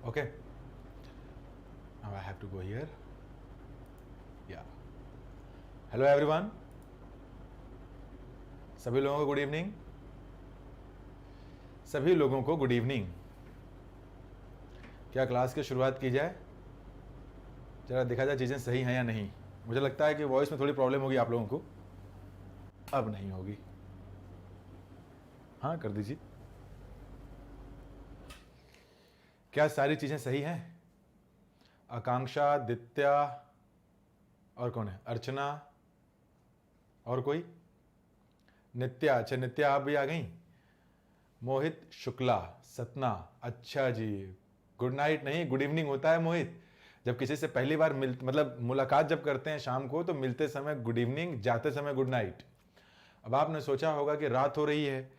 Okay, now I have to go here. Yeah. Hello everyone. सभी लोगों को good evening. सभी लोगों को गुड इवनिंग। क्या क्लास की शुरुआत की जाए? जरा देखा जाए चीज़ें सही हैं या नहीं। मुझे लगता है कि वॉइस में थोड़ी प्रॉब्लम होगी आप लोगों को। अब नहीं होगी। हाँ कर दीजिए। क्या सारी चीज़ें सही हैं? आकांक्षा, दित्या और कौन है? अर्चना और कोई? नित्या। अच्छा नित्या आप भी आ गई। मोहित शुक्ला, सतना, अच्छा जी। गुड नाइट नहीं गुड इवनिंग होता है मोहित। जब किसी से पहली बार मतलब मुलाकात जब करते हैं शाम को तो मिलते समय गुड इवनिंग, जाते समय गुड नाइट। अब आपने सोचा होगा कि रात हो रही है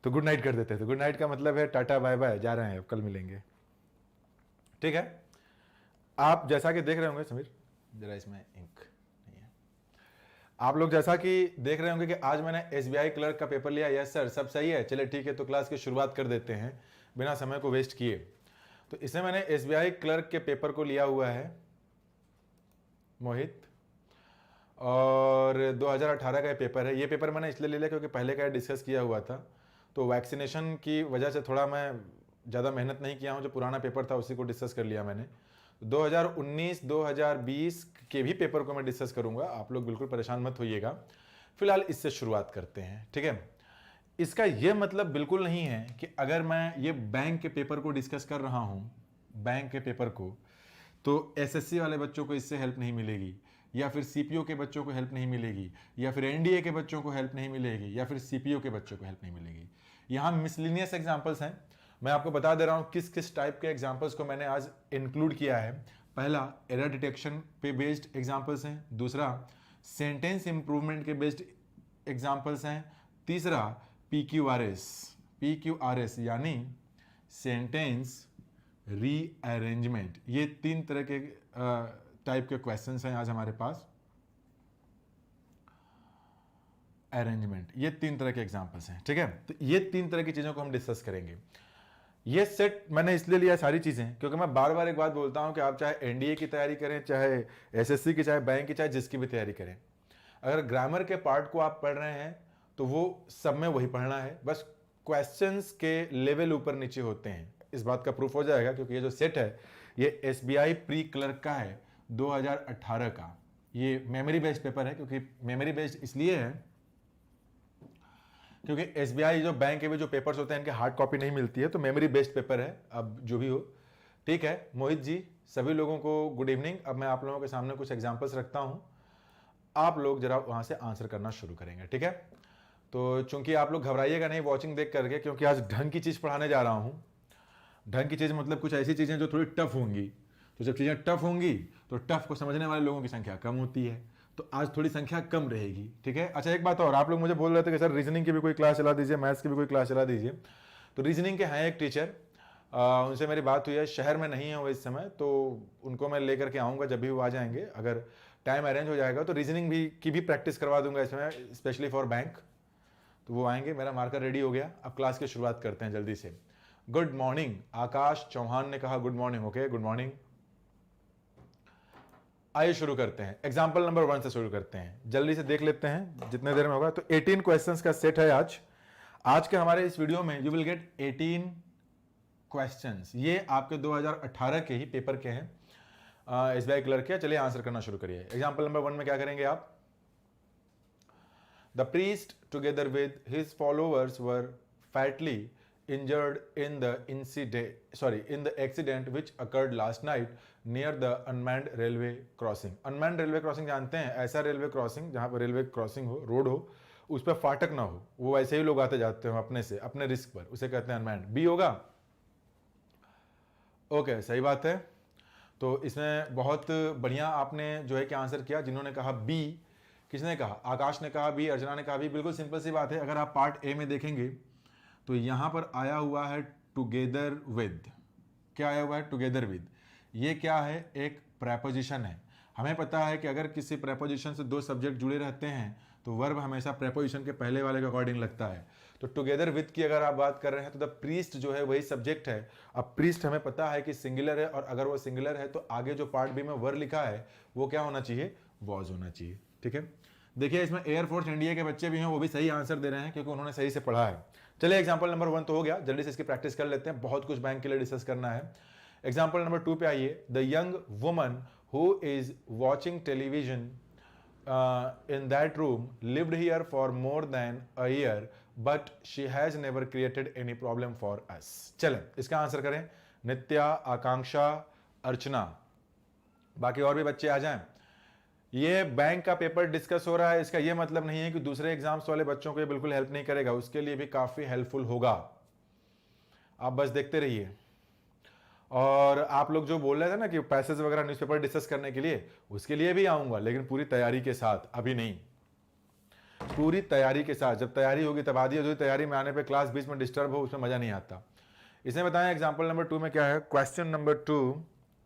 तो गुड नाइट कर देते हैं। तो गुड नाइट का मतलब है टाटा बाय बाय, जा रहे हैं, अब कल मिलेंगे। ठीक है। आप जैसा कि देख रहे होंगे, समीर जरा इसमें इंक नहीं है। आप लोग जैसा कि देख रहे होंगे कि आज मैंने एसबीआई क्लर्क का पेपर लिया। यस सर, सब सही है। चलिए ठीक है, तो क्लास की शुरुआत कर देते हैं बिना समय को वेस्ट किए। तो इसमें मैंने एसबीआई क्लर्क के पेपर को लिया हुआ है मोहित, और 2018 का ये पेपर है। ये पेपर मैंने इसलिए ले लिया क्योंकि पहले का डिस्कस किया हुआ था, तो वैक्सीनेशन की वजह से थोड़ा मैं ज़्यादा मेहनत नहीं किया हूँ। जो पुराना पेपर था उसी को डिस्कस कर लिया मैंने। 2019-2020 के भी पेपर को मैं डिस्कस करूंगा, आप लोग बिल्कुल परेशान मत होइएगा। फिलहाल इससे शुरुआत करते हैं, ठीक है। इसका यह मतलब बिल्कुल नहीं है कि अगर मैं ये बैंक के पेपर को डिस्कस कर रहा हूं, बैंक के पेपर को, तो एसएससी वाले बच्चों को इससे हेल्प नहीं मिलेगी, या फिर सीपीओ के बच्चों को हेल्प नहीं मिलेगी, या फिर एनडीए के बच्चों को हेल्प नहीं मिलेगी, या फिर सीपीओ के बच्चों को हेल्प नहीं मिलेगी। यहां मिसलिनियस एग्जांपल्स हैं। मैं आपको बता दे रहा हूं किस किस टाइप के एग्जांपल्स को मैंने आज इंक्लूड किया है। पहला एरर डिटेक्शन पे बेस्ड एग्जांपल्स हैं। दूसरा सेंटेंस इंप्रूवमेंट के बेस्ड एग्जांपल्स हैं। तीसरा पीक्यूआरएस यानी सेंटेंस रीअरेंजमेंट। ये 3 तरह के टाइप के क्वेश्चंस हैं आज हमारे पास। अरेंजमेंट, ये 3 तरह के एग्जांपल्स हैं, ठीक है। तो ये 3 तरह की चीजों को हम डिस्कस करेंगे। ये सेट मैंने इसलिए लिया सारी चीजें क्योंकि मैं बार बार एक बात बोलता हूं कि आप चाहे एनडीए की तैयारी करें, चाहे एसएससी की, चाहे बैंक की, चाहे जिसकी भी तैयारी करें, अगर ग्रामर के पार्ट को आप पढ़ रहे हैं तो वो सब में वही पढ़ना है। बस क्वेश्चंस के लेवल ऊपर नीचे होते हैं। इस बात का प्रूफ हो जाएगा क्योंकि ये जो सेट है ये एसबीआई प्री क्लर्क का है 2018 का। ये मेमोरी बेस्ड पेपर है। क्योंकि मेमोरी बेस्ड इसलिए है क्योंकि एसबीआई जो बैंक के भी जो पेपर्स होते हैं इनके हार्ड कॉपी नहीं मिलती है, तो मेमोरी बेस्ड पेपर है। अब जो भी हो, ठीक है। मोहित जी, सभी लोगों को गुड इवनिंग। अब मैं आप लोगों के सामने कुछ एग्जांपल्स रखता हूं, आप लोग जरा वहां से आंसर करना शुरू करेंगे, ठीक है। तो चूंकि आप लोग घबराइएगा नहीं वॉचिंग देख करके, क्योंकि आज ढंग की चीज पढ़ाने जा रहा हूं। ढंग की चीज मतलब कुछ ऐसी चीजें जो थोड़ी टफ होंगी। तो जब चीजें टफ होंगी तो टफ को समझने वाले लोगों की संख्या कम होती है, तो आज थोड़ी संख्या कम रहेगी, ठीक है। अच्छा एक बात और, आप लोग मुझे बोल रहे थे कि सर रीजनिंग की भी कोई क्लास चला दीजिए, मैथ्स की भी कोई क्लास चला दीजिए। तो रीजनिंग के हैं एक टीचर, उनसे मेरी बात हुई है, शहर में नहीं है वो इस समय, तो उनको मैं लेकर के आऊँगा जब भी वो आ जाएंगे। अगर टाइम अरेंज हो जाएगा तो रीजनिंग की भी प्रैक्टिस करवा दूंगा इसमें, स्पेशली फॉर बैंक। तो वो आएंगे। मेरा मार्कर रेडी हो गया। अब क्लास की शुरुआत करते हैं जल्दी से। गुड मॉर्निंग आकाश चौहान ने कहा good morning. Okay good morning. आइए शुरू करते हैं। एग्जाम्पल नंबर 1 से शुरू करते हैं, जल्दी से देख लेते हैं जितने देर में होगा। तो 18 क्वेश्चंस का सेट है आज के हमारे इस वीडियो में। You will get 18 questions. ये आपके 2018 के ही पेपर के हैं, एसबीआई क्लर्क के। चलिए आंसर करना शुरू करिए। एग्जाम्पल नंबर 1 में क्या करेंगे आप? The priest, together with his followers, were fatally injured in the accident which occurred last night near the unmanned railway crossing. Unmanned railway crossing जानते हैं? ऐसा रेलवे क्रॉसिंग जहां पर रेलवे क्रॉसिंग हो, रोड हो, उस पर फाटक ना हो, वो ऐसे ही लोग आते जाते हो अपने से, अपने रिस्क पर, उसे कहते हैं अनमैन्ड। बी होगा। ओके सही बात है। तो इसमें बहुत बढ़िया आपने जो है कि आंसर किया। जिन्होंने कहा बी, किसने कहा? आकाश ने कहा बी, अर्चना ने कहा बी। बिल्कुल सिंपल सी बात है। अगर आप पार्ट ए में देखेंगे तो यहां पर आया हुआ है टुगेदर विद। क्या आया हुआ है? Together with. ये क्या है? एक प्रेपोजिशन है। हमें पता है कि अगर किसी प्रेपोजिशन से 2 सब्जेक्ट जुड़े रहते हैं तो वर्ब हमेशा प्रेपोजिशन के पहले वाले के अकॉर्डिंग लगता है। तो टुगेदर विथ की अगर आप बात कर रहे हैं तो द प्रीस्ट जो है वही सब्जेक्ट है। अब प्रीस्ट हमें पता है कि सिंगुलर है, और अगर वो सिंगुलर है तो आगे जो पार्ट बी में वर लिखा है वो क्या होना चाहिए, वॉज होना चाहिए। ठीक है, देखिए इसमें एयरफोर्स इंडिया के बच्चे भी हैं, वो भी सही आंसर दे रहे हैं क्योंकि उन्होंने सही से पढ़ा है। चलिए एग्जाम्पल नंबर 1 तो हो गया, जल्दी से इसकी प्रैक्टिस कर लेते हैं, बहुत कुछ बैंक के लिए डिस्कस करना है। एग्जाम्पल नंबर 2 पे आइए। The young woman who is watching television in that room lived here for more than a year but she has never created any problem for us। चलें इसका आंसर करें। नित्या, आकांक्षा, अर्चना, बाकी और भी बच्चे आ जाएं। ये बैंक का पेपर डिस्कस हो रहा है, इसका ये मतलब नहीं है कि दूसरे एग्जाम्स वाले बच्चों को ये बिल्कुल हेल्प नहीं करेगा, उसके लिए भी काफी हेल्पफुल होगा। आप बस देखते रहिए। और आप लोग जो बोल रहे थे ना कि पैसेज वगैरह न्यूज़पेपर डिस्कस करने के लिए, उसके लिए भी आऊंगा, लेकिन पूरी तैयारी के साथ, अभी नहीं, पूरी तैयारी के साथ। जब तैयारी होगी तब आधी अधूरी तैयारी में आने पे क्लास बीच में डिस्टर्ब हो, उसमें मजा नहीं आता। इसने बताया एग्जाम्पल नंबर 2 में क्या है। क्वेश्चन नंबर 2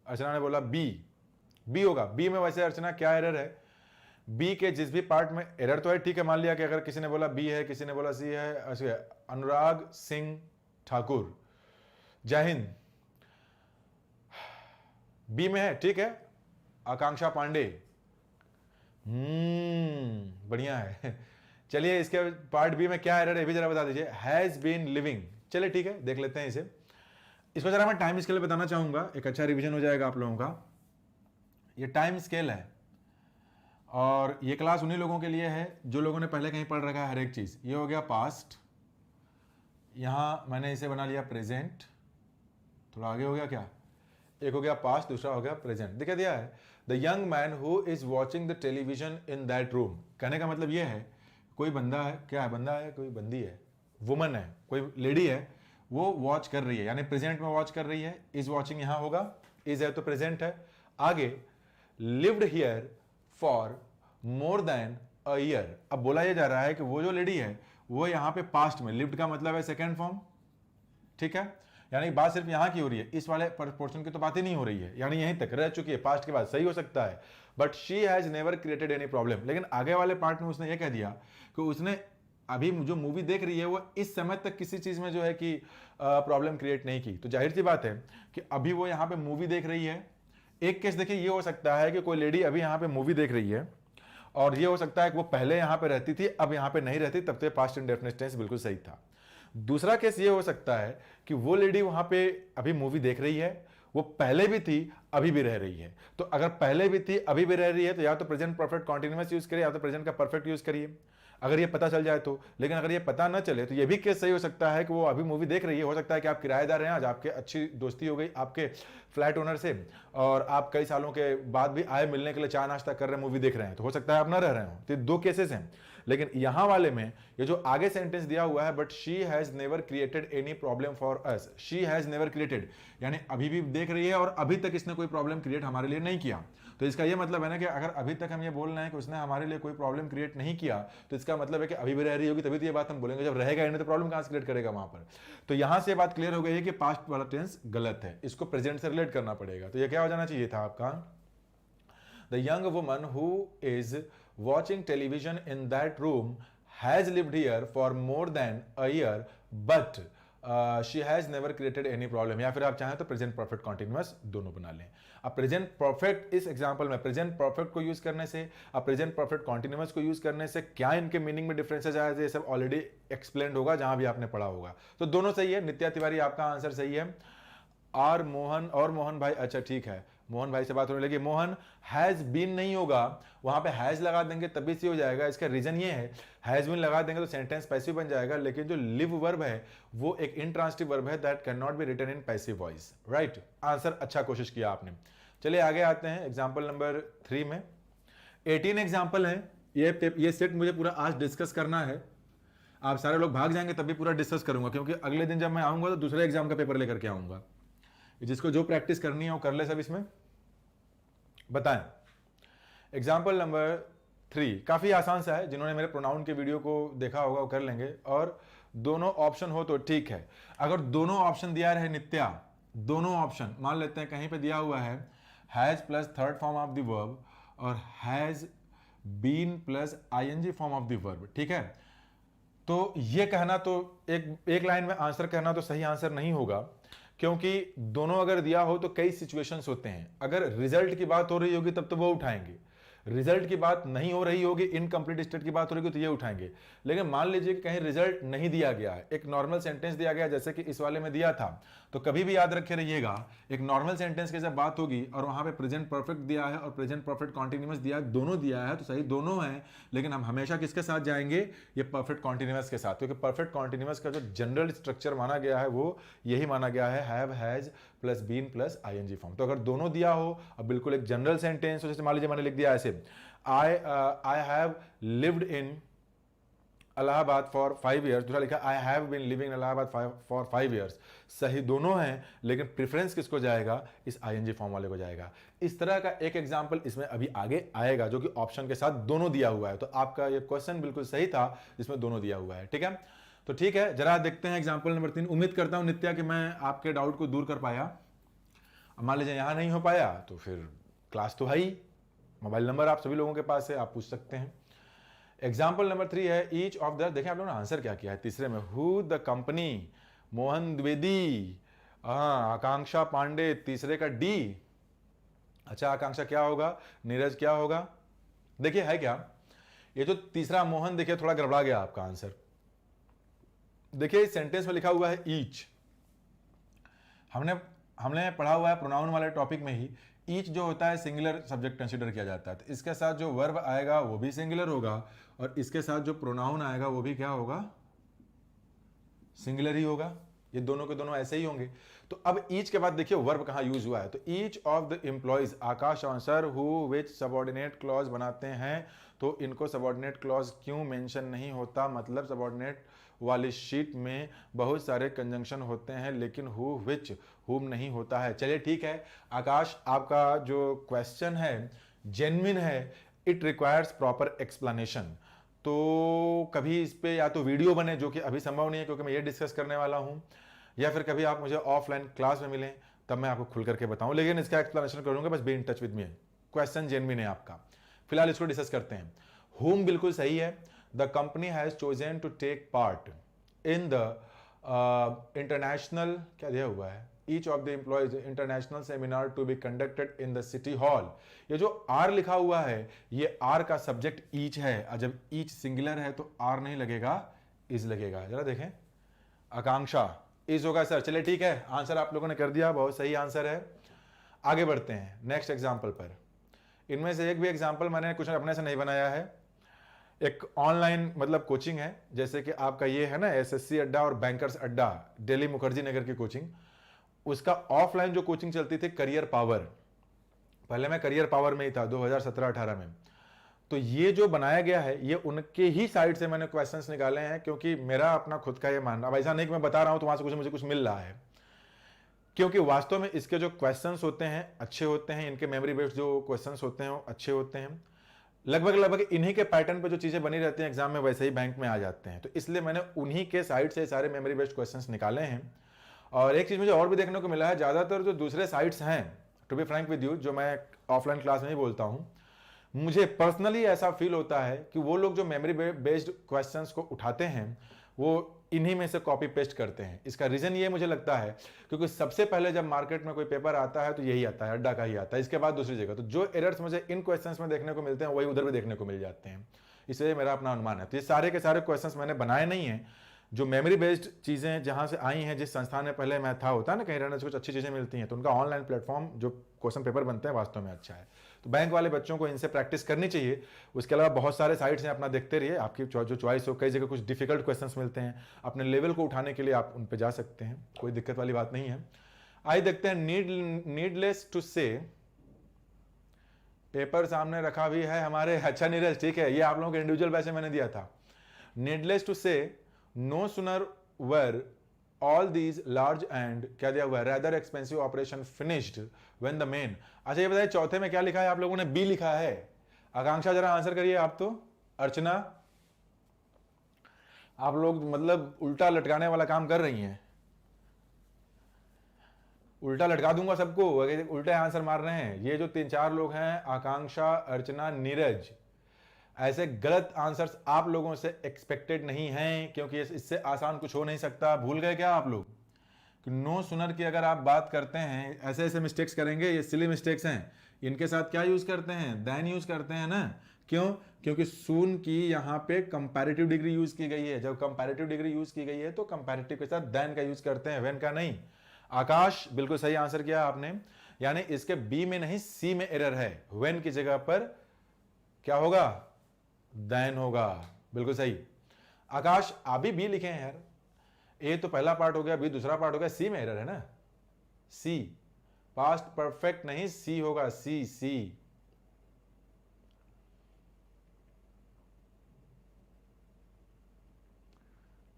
अर्चना ने बोला बी होगा। बी में वैसे अर्चना क्या एरर है, बी के जिस भी पार्ट में एरर तो है, ठीक है, मान लिया कि अगर किसी ने बोला बी है, किसी ने बोला सी है। अनुराग सिंह ठाकुर, जय हिंद, बी में है, ठीक है। आकांक्षा पांडे, बढ़िया है। चलिए इसके पार्ट बी में क्या एरर है भी जरा बता दीजिए। हैज बीन लिविंग, चलिए ठीक है, देख लेते हैं इसे। इसको जरा मैं टाइम स्केल बताना चाहूंगा, एक अच्छा रिवीजन हो जाएगा आप लोगों का। ये टाइम स्केल है और ये क्लास उन्हीं लोगों के लिए है जो लोगों ने पहले कहीं पढ़ रखा है हर एक चीज। ये हो गया पास्ट, यहां मैंने इसे बना लिया प्रेजेंट, थोड़ा आगे हो गया क्या, एक हो गया पास्ट, दूसरा हो गया प्रेजेंट, दिखा दिया है। The young man who is watching the television in that room, कहने का मतलब यह है कोई बंदा है, क्या है, बंदा है, कोई बंदी है, वुमन है, कोई लेडी है, वो वॉच कर रही है, यानी प्रेजेंट में वॉच कर रही है। इज वॉचिंग यहां होगा, इज है तो प्रेजेंट है। आगे lived here for more than a year. अब बोला यह जा रहा है कि वो जो लेडी है वो यहां पे पास्ट में, लिव्ड का मतलब है सेकेंड फॉर्म, ठीक है, यानी बात सिर्फ यहां की हो रही है, इस वाले पोर्शन की तो बात ही नहीं हो रही है, यानी यहीं तक रह चुकी है, पास्ट के बाद सही हो सकता है। But she has never created any problem. लेकिन आगे वाले पार्ट में उसने ये कह दिया कि उसने अभी जो मूवी देख रही है वो इस समय तक किसी चीज में जो है कि प्रॉब्लम क्रिएट नहीं की। तो जाहिर सी बात है कि अभी वो यहाँ पे मूवी देख रही है। एक केस देखिए, ये हो सकता है कि कोई लेडी अभी यहाँ पे मूवी देख रही है, और ये हो सकता है कि वो पहले यहाँ पे रहती थी, अब यहाँ पे नहीं रहती, तब तो पास्ट इंडेफिनिट टेंस बिल्कुल सही था। दूसरा केस ये हो सकता है कि वो लेडी वहां पे अभी मूवी देख रही है, वो पहले भी थी, अभी भी रह रही है। तो अगर पहले भी थी, अभी भी रह रही है, तो या तो प्रेजेंट परफेक्ट कॉन्टिन्यूअस यूज करिए, या तो प्रेजेंट का परफेक्ट यूज करिए, अगर ये पता चल जाए तो। लेकिन अगर ये पता ना चले तो ये भी केस सही हो सकता है कि वो अभी मूवी देख रही है। हो सकता है कि आप किराएदार हैं, आज आपके अच्छी दोस्ती हो गई आपके फ्लैट ओनर से, और आप कई सालों के बाद भी आए मिलने के लिए, चाय नाश्ता कर रहे हैं, मूवी देख रहे हैं, तो हो सकता है आप ना रह रहे हो। तो दो केसेस हैं। लेकिन यहां वाले में ये जो आगे सेंटेंस दिया हुआ है, but she has never created any problem for us, she has never created, यानी अभी भी देख रही है और अभी तक इसने कोई प्रॉब्लम क्रिएट हमारे लिए नहीं किया। तो इसका यह मतलब है ना कि अगर अभी तक हम ये बोल रहे हैं कि उसने हमारे लिए कोई प्रॉब्लम क्रिएट नहीं किया, तो इसका मतलब है कि अभी भी रह रही होगी, तभी तो ये बात हम बोलेंगे। जब रहेगा नहीं तो प्रॉब्लम कहां से क्रिएट करेगा वहां पर। तो यहां से बात क्लियर हो गई है कि पास्ट वाला टेंस गलत है, इसको प्रेजेंट से रिलेट करना पड़ेगा। तो ये क्या हो जाना चाहिए था आपका, the young woman who is watching television in that room has lived here for more than a year but she has never created any problem। या फिर आप चाहें तो प्रेजेंट परफेक्ट कॉन्टिन्यूअस दोनों बना लें। अब प्रेजेंट परफेक्ट, इस एग्जांपल में प्रेजेंट परफेक्ट को यूज करने से, अब प्रेजेंट परफेक्ट कॉन्टिन्यूअस को यूज करने से क्या इनके मीनिंग में डिफरेंसेस आए, ये सब ऑलरेडी एक्सप्लेन होगा जहां भी आपने पढ़ा होगा। तो दोनों सही है। नित्या तिवारी आपका आंसर सही है। आर मोहन और मोहन भाई, अच्छा ठीक है, मोहन भाई से बात होने लगी। मोहन, हैज बीन नहीं होगा, वहां पे हैज लगा देंगे तभी से हो जाएगा। इसका रीजन ये है, हैज बीन लगा देंगे तो सेंटेंस पैसिव बन जाएगा, लेकिन जो लिव वर्ब है वो एक इंट्रांसिटिव वर्ब है, that can not be written in passive voice. Right answer, अच्छा कोशिश किया आपने। चलिए आगे आते हैं एग्जाम्पल नंबर 3 में। 18 एग्जाम्पल है, ये सेट मुझे पूरा आज डिस्कस करना है। आप सारे लोग भाग जाएंगे तब भी पूरा डिस्कस करूंगा, क्योंकि अगले दिन जब मैं आऊंगा तो दूसरे एग्जाम का पेपर लेकर के आऊंगा। जिसको जो प्रैक्टिस करनी है वो कर ले सब इसमें। बताएं एग्जाम्पल नंबर 3, काफी आसान सा है, जिन्होंने मेरे प्रोनाउन के वीडियो को देखा होगा वो कर लेंगे। और दोनों ऑप्शन हो तो ठीक है। अगर दोनों ऑप्शन दिया रहे नित्या, दोनों ऑप्शन मान लेते हैं कहीं पे दिया हुआ है has plus third form of the verb और has been plus ING form of the verb, ठीक है। तो ये कहना तो एक लाइन में आंसर कहना तो सही आंसर नहीं होगा, क्योंकि दोनों अगर दिया हो तो कई सिचुएशंस होते हैं। अगर रिजल्ट की बात हो रही होगी तब तो वो उठाएंगे, रिजल्ट की बात नहीं हो रही होगी, इनकम्प्लीट स्टेट की बात हो रही होगी तो ये उठाएंगे। लेकिन मान लीजिए कि कहीं रिजल्ट नहीं दिया गया है, एक नॉर्मल सेंटेंस दिया गया जैसे कि इस वाले में दिया था, तो कभी भी याद रखे रहिएगा एक नॉर्मल सेंटेंस की जब बात होगी और वहां पे प्रेजेंट परफेक्ट दिया है और प्रेजेंट परफेक्ट कॉन्टिन्यूअस दिया है, दोनों दिया है तो सही दोनों है, लेकिन हम हमेशा किसके साथ जाएंगे, ये परफेक्ट कॉन्टिन्यूअस के साथ, क्योंकि परफेक्ट कॉन्टिन्यूअस का जो जनरल स्ट्रक्चर माना गया है वो यही माना गया है, have, has plus been plus ING form. तो अगर दोनों दिया हो, अब बिल्कुल एक जनरल सेंटेंस हो, जैसे मान लीजिए मैंने लिख दिया ऐसे, I have lived in Allahabad for 5 years, दूसरा लिखा I have been living in Allahabad for 5 years। सही दोनों हैं, लेकिन प्रेफरेंस किसको जाएगा, इस आईएनजी फॉर्म वाले को जाएगा। इस तरह का एक एग्जांपल इसमें अभी आगे आएगा जो कि ऑप्शन के साथ दोनों दिया हुआ है। तो आपका ये क्वेश्चन बिल्कुल सही था जिसमें दोनों दिया हुआ है, ठीक है। तो ठीक है, जरा देखते हैं एग्जाम्पल नंबर 3। उम्मीद करता हूं नित्या कि मैं आपके डाउट को दूर कर पाया। मान लीजिए यहां नहीं हो पाया तो फिर क्लास तो है ही, मोबाइल नंबर आप सभी लोगों के पास है, आप पूछ सकते हैं। एग्जाम्पल नंबर 3 है ईच ऑफ द, देखें आप लोगों ने आंसर क्या किया है तीसरे में, who the company, Mohan Dwivedi, Akanksha Pandey, तीसरे का डी। अच्छा आकांक्षा क्या होगा, नीरज क्या होगा, देखिए है क्या, ये जो तीसरा मोहन, देखिए थोड़ा गड़बड़ा गया आपका आंसर। देखिए इस सेंटेंस में लिखा हुआ है ईच, हमने पढ़ा हुआ है प्रोनाउन वाले टॉपिक में ही, ईच जो होता है सिंगुलर सब्जेक्ट कंसीडर किया जाता है, तो इसके साथ जो वर्ब आएगा वो भी सिंगुलर होगा और इसके साथ जो प्रोनाउन आएगा वो भी क्या होगा, सिंगुलर ही होगा। ये दोनों के दोनों ऐसे ही होंगे। तो अब ईच के बाद देखिए वर्ब कहां यूज हुआ है, तो each of the employees, Akash answer, who which subordinate clause बनाते हैं, तो इनको सबऑर्डिनेट क्लॉज क्यों मेंशन नहीं होता, मतलब सबऑर्डिनेट वाली शीट में बहुत सारे कंजंक्शन होते हैं लेकिन हु विच हुम नहीं होता है। चलिए ठीक है आकाश, आपका जो क्वेश्चन है जेन्युइन है, इट रिक्वायर्स प्रॉपर एक्सप्लेनेशन। तो कभी इस पे या तो वीडियो बने, जो कि अभी संभव नहीं है क्योंकि मैं ये डिस्कस करने वाला हूं, या फिर कभी आप मुझे ऑफलाइन क्लास में मिलें तब मैं आपको खुल करके बताऊं, लेकिन इसका एक्सप्लेनेशन करूंगा, बस be in touch with me. Question genuine है आपका। फिलहाल इसको डिस्कस करते हैं। हुम बिल्कुल सही है, the company has chosen to take part in the international, क्या दिया हुआ है, each of the employees international seminar to be conducted in the city hall। ये जो R लिखा हुआ है ये R का सब्जेक्ट each है, और जब each सिंगुलर है तो R नहीं लगेगा, is लगेगा। जरा देखें, आकांक्षा is होगा सर। चलिए ठीक है, आंसर आप लोगों ने कर दिया, बहुत सही आंसर है। आगे बढ़ते हैं नेक्स्ट एग्जाम्पल पर। इनमें से एक भी एग्जाम्पल मैंने कुछ अपने से नहीं बनाया है, एक ऑनलाइन मतलब कोचिंग है, जैसे कि आपका ये है ना एसएससी अड्डा और बैंकर्स अड्डा, दिल्ली मुखर्जी नगर की कोचिंग, उसका ऑफलाइन जो कोचिंग चलती थी करियर पावर, पहले मैं करियर पावर में ही था 2017-18 में। तो ये जो बनाया गया है ये उनके ही साइड से मैंने क्वेश्चंस निकाले हैं, क्योंकि मेरा अपना खुद का ये मानना, अब ऐसा नहीं कि मैं बता रहा हूं तो वहां से मुझे कुछ मिल रहा है, क्योंकि वास्तव में इसके जो क्वेश्चंस होते हैं अच्छे होते हैं, इनके मेमोरी बेस्ड जो क्वेश्चंस होते हैं वो अच्छे होते हैं, लगभग इन्हीं के पैटर्न पे जो चीजें बनी रहती हैं एग्जाम में वैसे ही बैंक में आ जाते हैं। तो इसलिए मैंने उन्हीं के साइड से सारे मेमोरी बेस्ड क्वेश्चंस निकाले हैं। और एक चीज मुझे और भी देखने को मिला है, ज्यादातर जो दूसरे साइट्स हैं, to be frank with you, जो मैं ऑफलाइन क्लास में ही बोलता हूं, मुझे पर्सनली ऐसा फील होता है कि वो लोग जो मेमोरी बेस्ड क्वेश्चंस को उठाते हैं वो इन्हीं में से कॉपी पेस्ट करते हैं। इसका रीजन ये मुझे लगता है क्योंकि सबसे पहले जब मार्केट में कोई पेपर आता है तो यही आता है, अड्डा का ही आता है, इसके बाद दूसरी जगह। तो जो एरर्स मुझे इन क्वेश्चंस में देखने को मिलते हैं वही उधर भी देखने को मिल जाते हैं, इसलिए मेरा अपना अनुमान है। तो ये सारे के सारे क्वेश्चंस मैंने बनाए नहीं है, जो मेमोरी बेस्ड चीजें जहां से आई हैं, जिस संस्थान में पहले मैं था, होता है ना कहीं रहने से कुछ अच्छी चीजें मिलती हैं, तो उनका ऑनलाइन प्लेटफॉर्म जो क्वेश्चन पेपर बनते हैं वास्तव में अच्छा है। तो बैंक वाले बच्चों को इनसे प्रैक्टिस करनी चाहिए। उसके अलावा बहुत सारे साइट्स हैं, अपना देखते रहिए, आपकी जो चॉइस हो, कई जगह कुछ डिफिकल्ट क्वेश्चंस मिलते हैं, अपने लेवल को उठाने के लिए आप उन पर जा सकते हैं, कोई दिक्कत वाली बात नहीं है। आइए देखते हैं, नीडलेस टू से, पेपर सामने रखा भी है हमारे, अच्छा नीरज ठीक है, ये आप लोगों के इंडिविजुअल वैसे मैंने दिया था। नीडलेस टू से no sooner were all these large and क्या दिया हुआ है, rather expensive operation finished when the main। अच्छा ये बताइए चौथे में क्या लिखा है, आप लोगों ने बी लिखा है। आकांक्षा जरा आंसर करिए आप तो, अर्चना आप लोग मतलब उल्टा लटकाने वाला काम कर रही हैं, उल्टा लटका दूंगा सबको, उल्टे आंसर मार रहे हैं। ये जो 3-4 लोग हैं, आकांक्षा, अर्चना, नीरज, ऐसे गलत आंसर्स आप लोगों से एक्सपेक्टेड नहीं हैं, क्योंकि इससे आसान कुछ हो नहीं सकता। भूल गए क्या आप लोग कि नो सुनर की अगर आप बात करते हैं, ऐसे ऐसे मिस्टेक्स करेंगे, ये सिली मिस्टेक्स हैं, इनके साथ क्या यूज करते हैं, देन यूज करते हैं ना। क्यों? क्योंकि सून की यहाँ पे कंपैरेटिव डिग्री यूज की गई है। जब कंपैरेटिव डिग्री यूज की गई है तो कंपैरेटिव के साथ देन का यूज करते हैं, व्हेन का नहीं। आकाश बिल्कुल सही आंसर किया आपने, यानी इसके बी में नहीं सी में एरर है। व्हेन की जगह पर क्या होगा, देन होगा। बिल्कुल सही आकाश, आप भी बी लिखे हैं यार। ए तो पहला पार्ट हो गया, बी दूसरा पार्ट हो गया, सी में एरर है ना। सी पास्ट परफेक्ट नहीं, सी होगा, सी सी।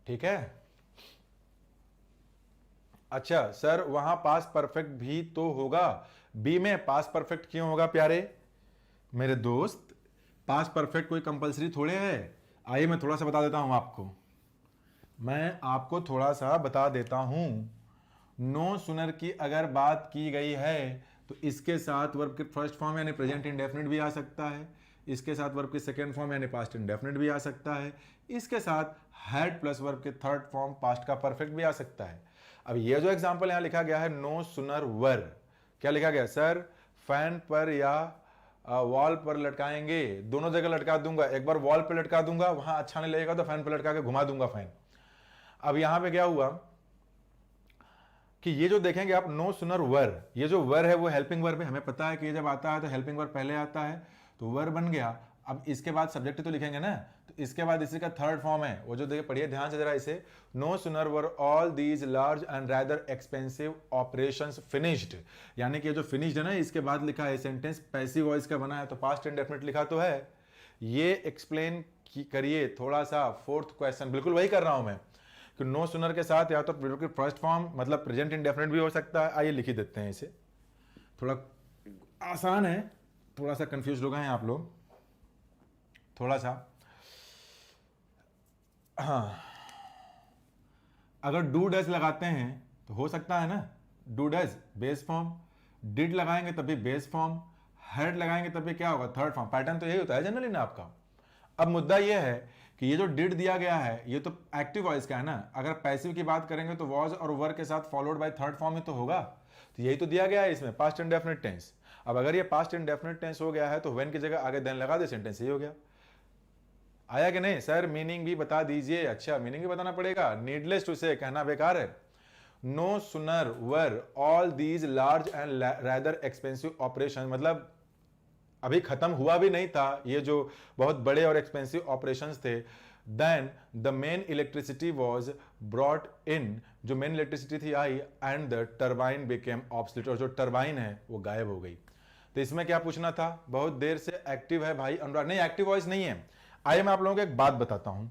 ठीक है। अच्छा सर, वहां पास्ट परफेक्ट भी तो होगा, बी में पास्ट परफेक्ट क्यों होगा प्यारे मेरे दोस्त? पास्ट परफेक्ट कोई कंपलसरी थोड़े है। आइए मैं थोड़ा सा बता देता हूं आपको, मैं आपको थोड़ा सा बता देता हूं। नो सुनर की अगर बात की गई है तो इसके साथ वर्ब के फर्स्ट फॉर्म यानी प्रेजेंट इंडेफिनिट भी आ सकता है, इसके साथ वर्ब के सेकेंड फॉर्म यानी पास्ट इंडेफिनिट भी आ सकता है, इसके साथ हैड प्लस वर्ब के थर्ड फॉर्म पास्ट का परफेक्ट भी आ सकता है। अब ये जो एग्जांपल यहां लिखा गया है, नो सुनर वर, क्या लिखा गया सर? फैन पर या वॉल पर लटकाएंगे, दोनों जगह लटका दूंगा। एक बार वॉल पर लटका दूंगा, वहां अच्छा नहीं लगेगा तो फैन पर लटका के घुमा दूंगा फैन। अब यहां पे क्या हुआ कि ये जो देखेंगे आप, नो सुनर वर, ये जो वर है वो हेल्पिंग वर्ब है। हमें पता है कि ये जब आता है तो हेल्पिंग वर्ब पहले आता है, तो वर बन गया। अब इसके बाद सब्जेक्ट तो लिखेंगे ना, तो इसके बाद इसी का थर्ड फॉर्म है वो जो देखिए, पढ़िए ध्यान से जरा इसे। No sooner were all these large and rather expensive operations finished, यानी कि जो फिनिश्ड है ना, इसके बाद लिखा है सेंटेंस पैसिव वॉइस का बना है, तो पास्ट इंडेफिनिट लिखा तो है। ये एक्सप्लेन करिए थोड़ा सा। फोर्थ क्वेश्चन बिल्कुल वही कर रहा हूं मैं कि नो सुनर के साथ या तो बिल्कुल फर्स्ट फॉर्म मतलब प्रेजेंट इंडेफिनिट भी हो सकता है। आइए लिख ही देते हैं इसे, थोड़ा आसान है, थोड़ा सा कंफ्यूज हो गए हैं आप लोग, थोड़ा सा। हाँ, अगर डू डज लगाते हैं तो हो सकता है ना, do does base form, did लगाएंगे तब भी बेस फॉर्म, हैड लगाएंगे तब भी क्या होगा, थर्ड फॉर्म। पैटर्न तो यही होता है जनरली ना आपका। अब मुद्दा यह है कि ये जो डिड दिया गया है ये तो एक्टिव वॉइस का है ना, अगर पैसिव की बात करेंगे तो वॉज और वर के साथ फॉलोड बाय थर्ड फॉर्म ही तो होगा, तो यही तो दिया गया है इसमें, पास्ट इंडेफिनिट टेंस। अब अगर ये पास्ट इंडेफिनिट टेंस हो गया है तो व्हेन की जगह आगे देन लगा दे, सेंटेंस ही हो गया। आया कि नहीं सर? मीनिंग भी बता दीजिए। अच्छा, मीनिंग भी बताना पड़ेगा, नीडलेस टू से कहना बेकार है। No sooner were all these large and rather expensive operation, मतलब अभी खत्म हुआ भी नहीं था ये जो बहुत बड़े और एक्सपेंसिव ऑपरेशंस थे, then the main electricity was brought in, जो मेन इलेक्ट्रिसिटी थी आई, and the turbine became obsolete, और जो टर्बाइन है वो गायब हो गई। तो इसमें क्या पूछना था? बहुत देर से एक्टिव है भाई अनुराग, नहीं एक्टिव वॉइस नहीं है। आइए मैं आप लोगों को एक बात बताता हूं,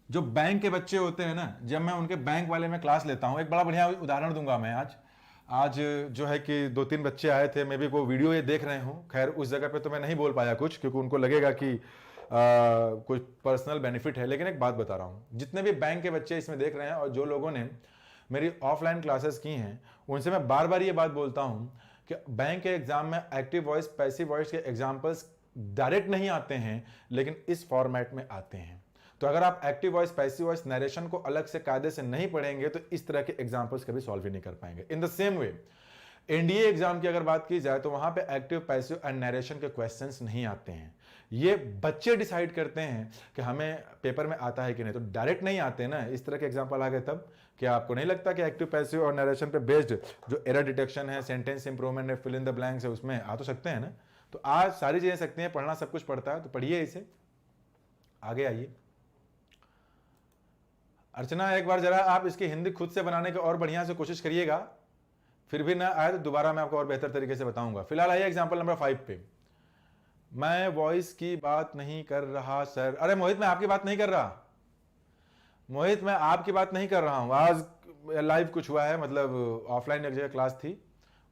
जो बैंक के बच्चे होते हैं ना, जब मैं उनके बैंक वाले में क्लास लेता हूं, एक बड़ा बढ़िया उदाहरण दूंगा मैं आज जो है कि 2-3 बच्चे आए थे, मैं भी वो वीडियो ये देख रहे हूँ। खैर उस जगह पे तो मैं नहीं बोल पाया कुछ, क्योंकि उनको लगेगा कि कुछ पर्सनल बेनिफिट है, लेकिन एक बात बता रहा हूँ, जितने भी बैंक के बच्चे इसमें देख रहे हैं और जो लोगों ने मेरी ऑफलाइन क्लासेस की हैं, उनसे मैं बार बार ये बात बोलता हूँ कि बैंक के एग्जाम में एक्टिव वॉइस पैसिव वॉइस के एग्जाम्पल्स डायरेक्ट नहीं आते हैं, लेकिन इस फॉर्मेट में आते हैं। तो अगर आप active voice passive voice narration को अलग से कायदे से नहीं पढ़ेंगे तो इस तरह के एग्जांपल्स कभी सॉल्व ही नहीं कर पाएंगे। In the same way NDA exam की अगर बात की जाए तो वहां पे एक्टिव पैसिव एंड नरेशन के क्वेश्चंस नहीं आते हैं, ये बच्चे डिसाइड करते हैं कि हमें पेपर में आता है कि नहीं, तो डायरेक्ट नहीं आते ना। इस तरह के एग्जांपल आ गए तब, क्या आपको नहीं लगता कि एक्टिव पैसिव और नरेशन पे बेस्ड जो एरर डिटेक्शन है, सेंटेंस इंप्रूवमेंट है, फिल इन द ब्लैंक्स है, उसमें आ तो सकते हैं ना। तो आज सारी चीजें सकती हैं, पढ़ना सब कुछ पढ़ता है, तो पढ़िए इसे। आगे आइए अर्चना, एक बार जरा आप इसकी हिंदी खुद से बनाने की और बढ़िया से कोशिश करिएगा, फिर भी ना आए तो दोबारा मैं आपको और बेहतर तरीके से बताऊंगा। फिलहाल आइए एग्जांपल नंबर 5 पे। मैं वॉइस की बात नहीं कर रहा सर। अरे मोहित, मैं आपकी बात नहीं कर रहा, मोहित मैं आपकी बात नहीं कर रहा हूं। आज लाइव कुछ हुआ है, मतलब ऑफलाइन एक जगह क्लास थी,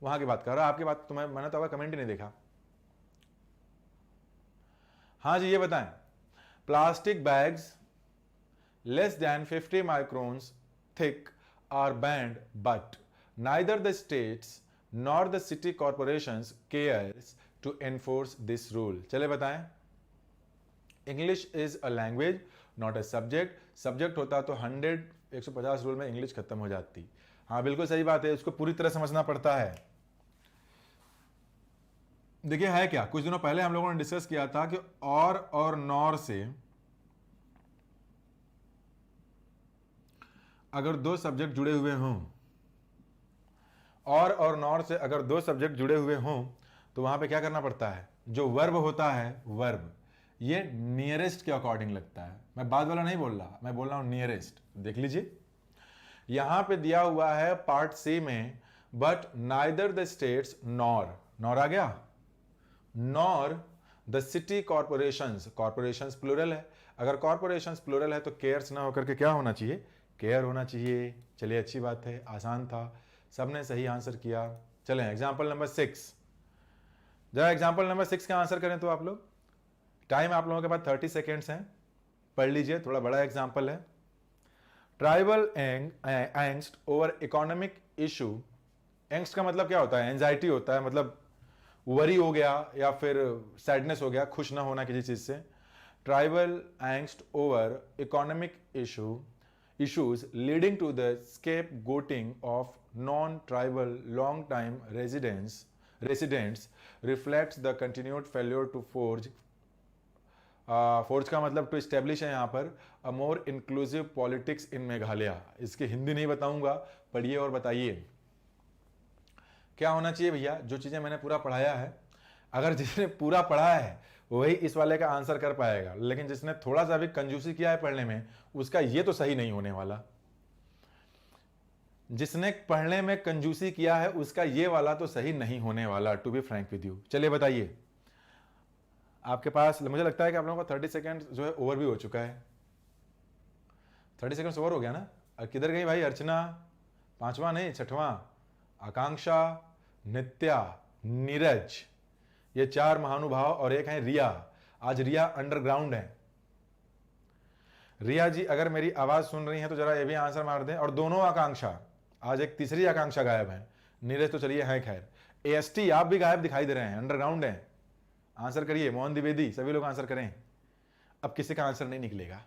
वहां की बात कर रहा। आपकी बात तो मैंने तो कमेंट ही नहीं देखा। हाँ जी, ये बताएं। Plastic bags less than 50 microns thick are banned, but neither the states nor the city corporations cares to enforce this rule. चले बताएं। English is a language not a subject. Subject होता तो 150 रूल में इंग्लिश खत्म हो जाती। हाँ बिल्कुल सही बात है, इसको पूरी तरह समझना पड़ता है। देखिए है क्या, कुछ दिनों पहले हम लोगों ने डिस्कस किया था कि और नॉर से अगर दो सब्जेक्ट जुड़े हुए हों, और नॉर से अगर दो सब्जेक्ट जुड़े हुए हों, तो वहां पे क्या करना पड़ता है, जो वर्ब होता है, वर्ब ये नियरेस्ट के अकॉर्डिंग लगता है। मैं बाद वाला नहीं बोल रहा, मैं बोल रहा हूं नियरेस्ट। देख लीजिए यहां पे दिया हुआ है पार्ट सी में, but neither the states nor आ गया, nor the city corporations, corporations plural है, अगर कॉर्पोरेशंस प्लूरल है तो केयर्स ना होकर के क्या होना चाहिए, केयर होना चाहिए। चलिए अच्छी बात है, आसान था, सबने सही आंसर किया। चलें एग्जांपल नंबर 6, जरा एग्जांपल नंबर 6 का आंसर करें तो आप लोग, टाइम आप लोगों के पास 30 सेकेंड्स हैं, पढ़ लीजिए, थोड़ा बड़ा एग्जांपल है। Tribal angst over economic issue, angst का मतलब क्या होता है, एंजाइटी होता है, मतलब वरी हो गया या फिर सैडनेस हो गया, खुश ना होना किसी चीज से। Tribal angst over economic issues leading to the scapegoating of non-tribal long-time residents reflects the continued failure to forge का मतलब टू एस्टेब्लिश है यहाँ पर a more inclusive politics in Meghalaya. इसके हिंदी नहीं बताऊंगा, पढ़िए और बताइए क्या होना चाहिए भैया। जो चीजें मैंने पूरा पढ़ाया है, अगर जिसने पूरा पढ़ा है वही इस वाले का आंसर कर पाएगा, लेकिन जिसने थोड़ा सा भी कंजूसी किया है पढ़ने में, उसका ये तो सही नहीं होने वाला। जिसने पढ़ने में कंजूसी किया है उसका ये वाला तो सही नहीं होने वाला, to be frank with you. चलिए बताइए, आपके पास मुझे लगता है कि आप लोगों का 30 सेकेंड जो है ओवर भी हो चुका है। 30 सेकेंड ओवर हो गया ना। और किधर गई भाई अर्चना, पांचवा नहीं छठवां, आकांक्षा, नित्या, नीरज, ये चार महानुभाव, और एक है रिया। आज रिया अंडरग्राउंड है। रिया जी अगर मेरी आवाज सुन रही हैं तो जरा ये भी आंसर मार दें। और दोनों आकांक्षा, आज एक तीसरी आकांक्षा गायब है, नीरज तो चलिए है खैर। एएसटी आप भी गायब दिखाई दे रहे हैं, अंडरग्राउंड है। आंसर करिए, मोहन द्विवेदी, सभी लोग आंसर करें। अब किसी का आंसर नहीं निकलेगा,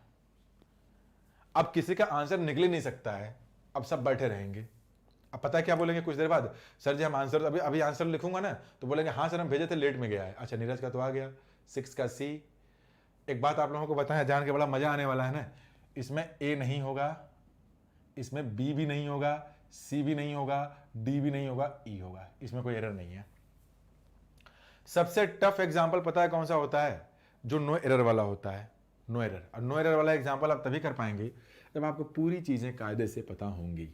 अब किसी का आंसर निकल ही नहीं सकता है, अब सब बैठे रहेंगे। अब पता है क्या बोलेंगे कुछ देर बाद, सर जी हम आंसर अभी आंसर लिखूंगा ना तो बोलेंगे हाँ सर हम भेजे थे, लेट में गया है। अच्छा नीरज का तो आ गया, 6 का सी। एक बात आप लोगों को बताएं, जान के बड़ा मजा आने वाला है ना, इसमें ए नहीं होगा, इसमें बी भी नहीं होगा, सी भी नहीं होगा, डी भी नहीं होगा, ई होगा, इसमें कोई एरर नहीं है। सबसे टफ एग्जाम्पल पता है कौन सा होता है, जो नो एरर वाला होता है, नो एरर। और नो एरर वाला एग्जाम्पल आप तभी कर पाएंगे जब आपको पूरी चीजें कायदे से पता होंगी।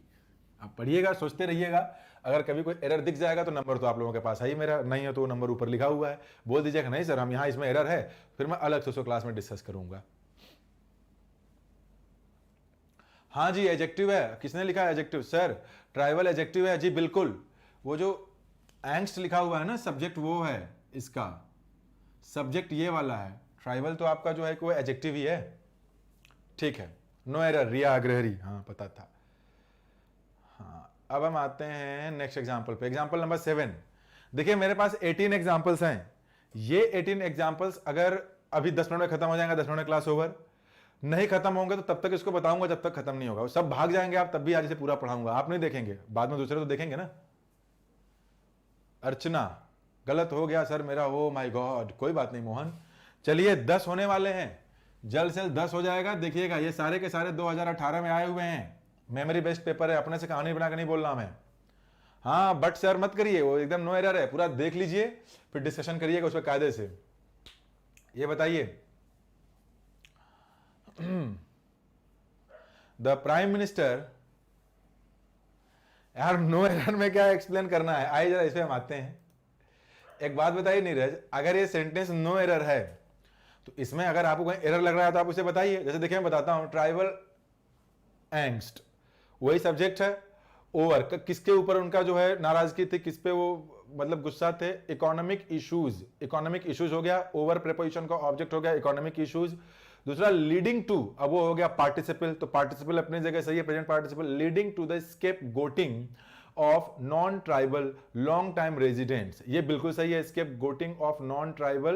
आप पढ़िएगा, सोचते रहिएगा, अगर कभी कोई एरर दिख जाएगा तो नंबर तो आप लोगों के पास है ही, मेरा नहीं है तो वो नंबर ऊपर लिखा हुआ है, बोल दीजिएगा नहीं सर हम यहाँ इसमें एरर है, फिर मैं अलग से उसको क्लास में डिस्कस करूंगा। हाँ जी एडजेक्टिव है, किसने लिखा है एडजेक्टिव, सर ट्राइबल एडजेक्टिव है जी बिल्कुल। वो जो एंग्स्ट लिखा हुआ है ना सब्जेक्ट, वो है इसका सब्जेक्ट, ये वाला है। ट्राइबल तो आपका जो है कोई एडजेक्टिव ही है, ठीक है। नो एरर, रिया अग्रहरी, हाँ पता था। हाँ अब हम आते हैं नेक्स्ट एग्जांपल पे, एग्जांपल नंबर 7। देखिए मेरे पास 18 एग्जांपल्स हैं। ये 18 एग्जांपल्स अगर अभी 10 मिनट में खत्म हो जाएंगे, 10 मिनट में क्लास ओवर। नहीं खत्म होंगे तो तब तक इसको बताऊंगा जब तक खत्म नहीं होगा। सब भाग जाएंगे आप तब भी आज इसे पूरा पढ़ाऊंगा, आप नहीं देखेंगे, बाद में दूसरे तो देखेंगे ना। अर्चना गलत हो गया सर मेरा, ओ माय गॉड, कोई बात नहीं मोहन। चलिए 10 होने वाले हैं, जल्द से जल्द 10 हो जाएगा। देखिएगा ये सारे के सारे 2018 में आए हुए हैं, मेमोरी बेस्ड पेपर है, अपने से कहानी बनाकर नहीं बोल रहा मैं। हाँ बट सर मत करिए, वो एकदम नो एरर है, पूरा देख लीजिए फिर डिस्कशन करिएगा उस पर कायदे से। ये बताइए द प्राइम मिनिस्टर, यार नो एरर में क्या एक्सप्लेन करना है, आइए जरा इस पे हम आते हैं। एक बात बताइए नीरज, अगर ये सेंटेंस नो एरर है तो इसमें अगर आपको कोई एरर लग रहा है तो आप उसे बताइए। जैसे देखिए मैं बताता हूं, ट्राइबल एंग्स्ट वही सब्जेक्ट है, ओवर किसके ऊपर उनका जो है नाराजगी थी, किस पे वो मतलब गुस्सा थे, इकोनॉमिक इश्यूज, इकोनॉमिक इश्यूज हो गया, ओवर प्रीपोजिशन का ऑब्जेक्ट हो गया इकोनॉमिक इश्यूज। दूसरा लीडिंग टू, अब वो हो गया पार्टिसिपल, तो पार्टिसिपल अपनी जगह सही है, present participle, leading to the scapegoating of non tribal long time residents, ये बिल्कुल सही है, scapegoating of non tribal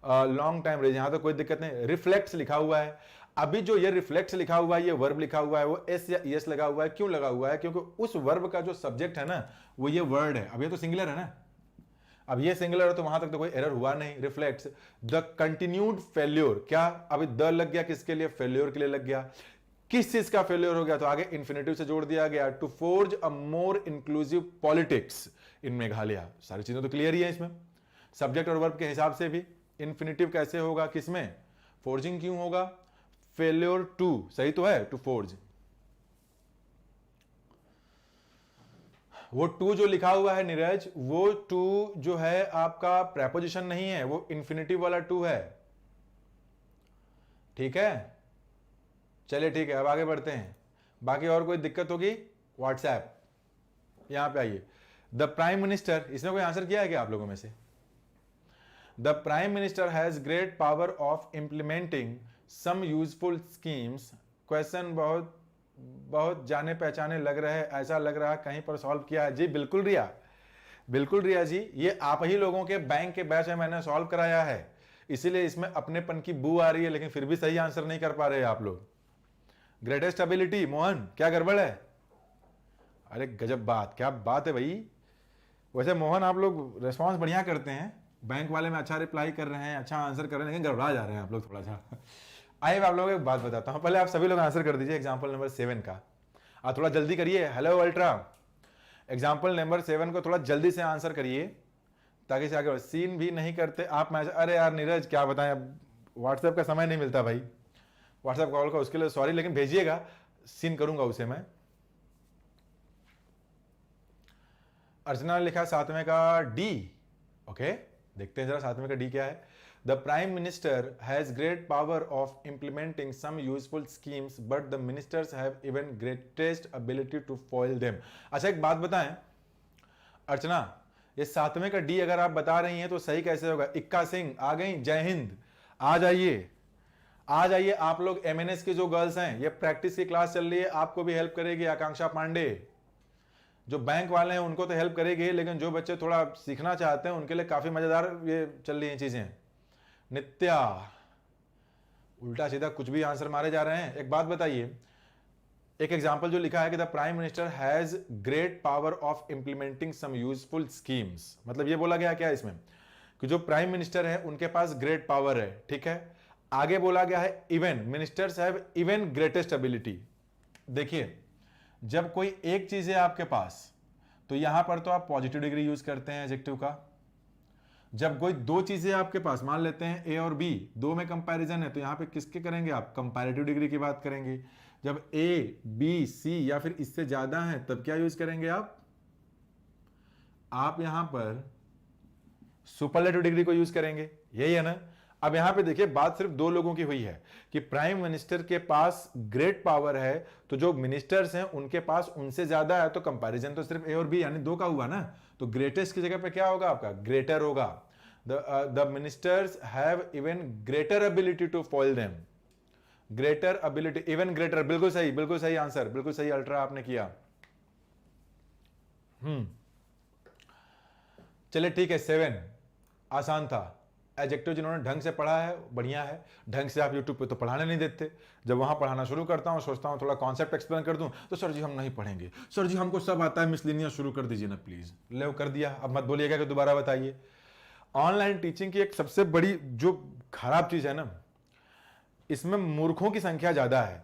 long time resident, यहां तो कोई दिक्कत नहीं। रिफ्लेक्ट्स लिखा हुआ है, अभी जो ये रिफ्लेक्ट्स लिखा हुआ है, ये वर्ब लिखा हुआ है, वो एस या एस लगा हुआ है, क्यों लगा हुआ है? क्योंकि उस वर्ब का जो सब्जेक्ट है ना वो ये वर्ड है। अब ये तो सिंगुलर है ना, अब ये सिंगुलर है तो वहां तक तो कोई एरर हुआ नहीं। रिफ्लेक्ट्स द कंटिन्यूड फेल्योर, क्या अभी द लग गया किसके लिए? फेल्योर के लिए लग गया। किस चीज का फेल्योर हो गया? तो आगे इन्फिनेटिव से जोड़ दिया गया, to forge a more inclusive politics in Meghalaya. सारी चीजें तो क्लियर ही है इसमें, सब्जेक्ट और वर्ब के हिसाब से भी। इन्फिनेटिव कैसे होगा किसमें? फोर्जिंग क्यों होगा? फेल्योर टू, सही तो है, टू फोर्ज। वो टू जो लिखा हुआ है नीरज, वो टू जो है आपका प्रेपोजिशन नहीं है, वो इन्फिनेटिव वाला टू है, ठीक है? चलिए ठीक है, अब आगे बढ़ते हैं। बाकी और कोई दिक्कत होगी व्हाट्सएप, यहां पे आइए। द प्राइम मिनिस्टर, इसमें कोई आंसर किया है क्या आप लोगों में से? The prime minister has great power of implementing some useful schemes. Question बहुत जाने पहचाने लग रहे हैं, ऐसा लग रहा है कहीं पर सॉल्व किया है। जी बिल्कुल रिया, बिल्कुल रिया जी, ये आप ही लोगों के बैंक के बैच में मैंने सॉल्व कराया है, इसीलिए इसमें अपनेपन की बू आ रही है, लेकिन फिर भी सही आंसर नहीं कर पा रहे आप लोग। ग्रेटेस्ट एबिलिटी, मोहन क्या गड़बड़ है? अरे गजब बात, क्या बात है भाई। वैसे मोहन आप लोग रेस्पॉन्स बढ़िया करते हैं, बैंक वाले में अच्छा रिप्लाई कर रहे हैं, अच्छा आंसर कर रहे हैं, लेकिन गड़बड़ा जा रहे हैं आप लोग थोड़ा सा। आइए आप लोगों को एक बात बताता हूं, पहले आप सभी लोग आंसर कर दीजिए एग्जाम्पल नंबर 7 का। आप थोड़ा जल्दी करिए, हेलो अल्ट्रा, एग्जाम्पल नंबर 7 को थोड़ा जल्दी से आंसर करिए ताकि से आगे। सीन भी नहीं करते आप मैसेज, अरे यार नीरज क्या बताएं, अब व्हाट्सएप का समय नहीं मिलता भाई, व्हाट्सएप कॉल का, उसके लिए सॉरी, लेकिन भेजिएगा, सीन करूंगा उसे मैं। अर्चना ने लिखा 7वें का डी, ओके देखते हैं जरा 7वें का डी क्या है। The prime minister has great power of implementing some useful schemes but the ministers have even greatest ability to foil them. अच्छा एक बात बताएं अर्चना, ये 7वें का डी अगर आप बता रही हैं तो सही कैसे होगा? इक्का सिंह आ गई, जय हिंद, आ जाइए आ जाइए आप लोग। एमएनएस की जो गर्ल्स हैं, ये प्रैक्टिस की क्लास चल रही है, आपको भी हेल्प करेगी आकांक्षा पांडे। जो बैंक वाले हैं उनको तो हेल्प करेगी, लेकिन जो बच्चे थोड़ा सीखना चाहते हैं उनके लिए काफी मजेदार ये चल रही हैं चीजें। नित्या उल्टा सीधा कुछ भी आंसर मारे जा रहे हैं। एक बात बताइए, एक एग्जांपल जो लिखा है कि the prime minister has great power of implementing some useful schemes, मतलब ये बोला गया क्या इसमें कि जो प्राइम मिनिस्टर है उनके पास ग्रेट पावर है, ठीक है? आगे बोला गया है even ministers have even greatest ability. देखिए जब कोई एक चीज है आपके पास तो यहां पर तो आप पॉजिटिव डिग्री यूज करते हैं एडजेक्टिव का। जब कोई दो चीजें आपके पास, मान लेते हैं ए और बी, दो में कंपैरिजन है, तो यहां पे किसके करेंगे आप? कंपैरेटिव डिग्री की बात करेंगे। जब ए बी सी या फिर इससे ज्यादा है तब क्या यूज करेंगे आप यहां पर सुपरलेटिव डिग्री को यूज करेंगे, यही है ना? अब यहां पे देखिए बात सिर्फ दो लोगों की हुई है कि प्राइम मिनिस्टर के पास ग्रेट पावर है, तो जो मिनिस्टर्स हैं उनके पास उनसे ज्यादा है, तो कंपैरिजन तो सिर्फ ए और बी यानी दो का हुआ ना। तो ग्रेटेस्ट की जगह पे क्या होगा आपका? ग्रेटर होगा। The ministers have even greater ability to foil them. Greater ability, even greater, बिल्कुल सही आंसर, बिल्कुल सही अल्ट्रा आपने किया। चलिए ठीक है, 7 आसान था। एडजेक्टिव जिन्होंने ढंग से पढ़ा है बढ़िया है, ढंग से आप यूट्यूब पे तो पढ़ाने नहीं देते। जब वहां पढ़ाना शुरू करता हूं सोचता हूं थोड़ा कॉन्सेप्ट एक्सप्लेन कर दूं, तो सर जी हम नहीं पढ़ेंगे, सर जी हमको सब आता है, मिसलिनियस शुरू कर दीजिए ना प्लीज। ले कर दिया, अब मत बोलिएगा कि दोबारा बताइए। ऑनलाइन टीचिंग की एक सबसे बड़ी जो खराब चीज है ना, इसमें मूर्खों की संख्या ज्यादा है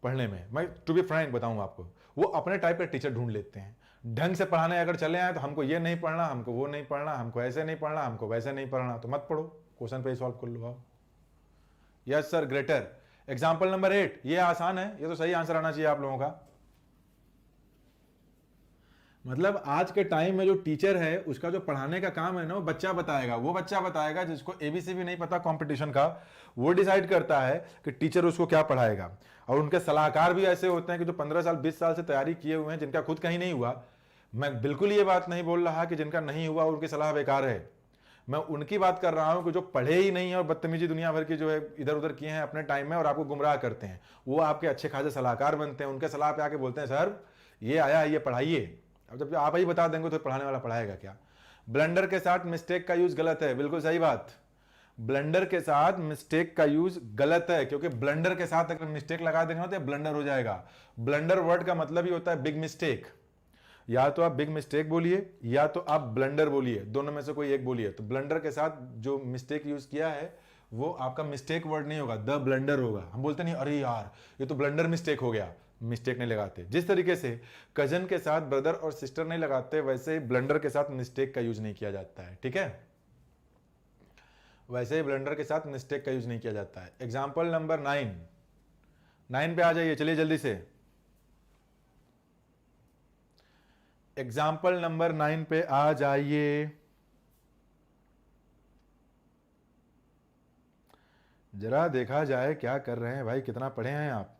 पढ़ने में। मैं टू बी फ्रैंक बताऊं आपको, वो अपने टाइप का टीचर ढूंढ लेते हैं। ढंग से पढ़ाने अगर चले आए तो हमको ये नहीं पढ़ना, हमको वो नहीं पढ़ना, हमको ऐसे नहीं पढ़ना, हमको वैसे नहीं पढ़ना, तो मत पढ़ो, क्वेश्चन पे सॉल्व कर लो आप। Yes sir, greater. Example number 8, ये आसान है, ये तो सही आंसर आना चाहिए आप लोगों का। मतलब आज के टाइम में जो टीचर है उसका जो पढ़ाने का काम है ना, वो बच्चा बताएगा जिसको एबीसी भी नहीं पता कंपटीशन का, वो डिसाइड करता है कि टीचर उसको क्या पढ़ाएगा। और उनके सलाहकार भी ऐसे होते हैं कि जो 15 साल 20 साल से तैयारी किए हुए हैं, जिनका खुद कहीं नहीं हुआ। मैं बिल्कुल ये बात नहीं बोल रहा कि जिनका नहीं हुआ उनकी सलाह बेकार है, मैं उनकी बात कर रहा हूं कि जो पढ़े ही नहीं है और बदतमीजी दुनिया भर की जो है इधर उधर किए हैं अपने टाइम में और आपको गुमराह करते हैं, वो आपके अच्छे खासे सलाहकार बनते हैं। उनके सलाह पे आके बोलते हैं सर ये आया है, ये पढ़ाइए, अब जब आप ही बता देंगे तो पढ़ाने वाला पढ़ाएगा क्या। ब्लंडर के साथ मिस्टेक का यूज गलत है, बिल्कुल सही बात। ब्लंडर के साथ मिस्टेक का यूज गलत है, क्योंकि ब्लंडर के साथ अगर मिस्टेक लगा देंगे तो ब्लंडर हो जाएगा। ब्लंडर वर्ड का मतलब ही होता है बिग मिस्टेक। या तो आप बिग मिस्टेक बोलिए या तो आप ब्लंडर बोलिए, दोनों में से कोई एक बोलिए। तो ब्लंडर के साथ जो मिस्टेक यूज किया है वो आपका मिस्टेक वर्ड नहीं होगा, द ब्लंडर होगा। हम बोलते नहीं अरे यार ये तो ब्लंडर मिस्टेक हो गया, मिस्टेक नहीं लगाते। जिस तरीके से कजन के साथ ब्रदर और सिस्टर नहीं लगाते, वैसे ही ब्लंडर के साथ मिस्टेक का यूज नहीं किया जाता है, ठीक है। वैसे ही ब्लंडर के साथ मिस्टेक का यूज नहीं किया जाता है। एग्जाम्पल नंबर 9 पे आ जाइए, चलिए जल्दी से। एग्जाम्पल नंबर 9 पे आ जाइए। जरा देखा जाए क्या कर रहे हैं भाई, कितना पढ़े हैं आप।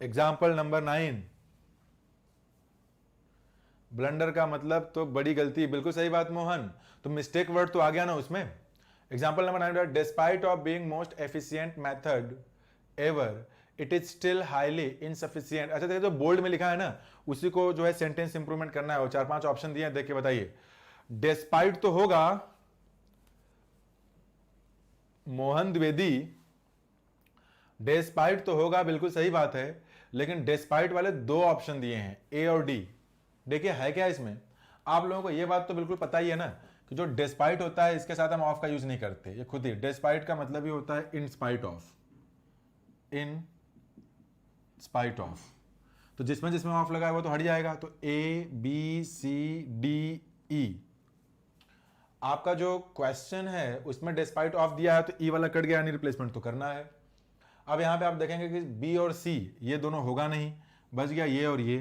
एग्जाम्पल नंबर 9, ब्लंडर का मतलब तो बड़ी गलती, बिल्कुल सही बात मोहन। तो मिस्टेक वर्ड तो आ गया ना उसमें। Example number 9, despite of being most efficient method ever it is still highly insufficient. अच्छा देखिए जो बोल्ड में लिखा है ना, उसी को जो है सेंटेंस इंप्रूवमेंट करना है। वो 4-5 ऑप्शन दिए हैं, देख के बताइए। डिस्पाइट तो होगा मोहन द्विवेदी, डिस्पाइट तो होगा, बिल्कुल सही बात है। लेकिन डिस्पाइट वाले 2 ऑप्शन दिए हैं, ए और डी। देखिए है क्या इसमें, आप लोगों को ये बात तो बिल्कुल पता ही है ना कि जो डिस्पाइट होता है इसके साथ हम ऑफ का यूज नहीं करते, ये खुद ही। डिस्पाइट का मतलब ही होता है in spite of, in spite of. तो जिसमें जिसमें ऑफ लगा है वो तो हट जाएगा। तो ए बी सी डी ई, आपका जो क्वेश्चन है उसमें डिस्पाइट ऑफ दिया है तो ई वाला कट गया, यानी रिप्लेसमेंट तो करना है। अब यहां पे आप देखेंगे कि बी और सी ये दोनों होगा नहीं, बच गया ये और ये।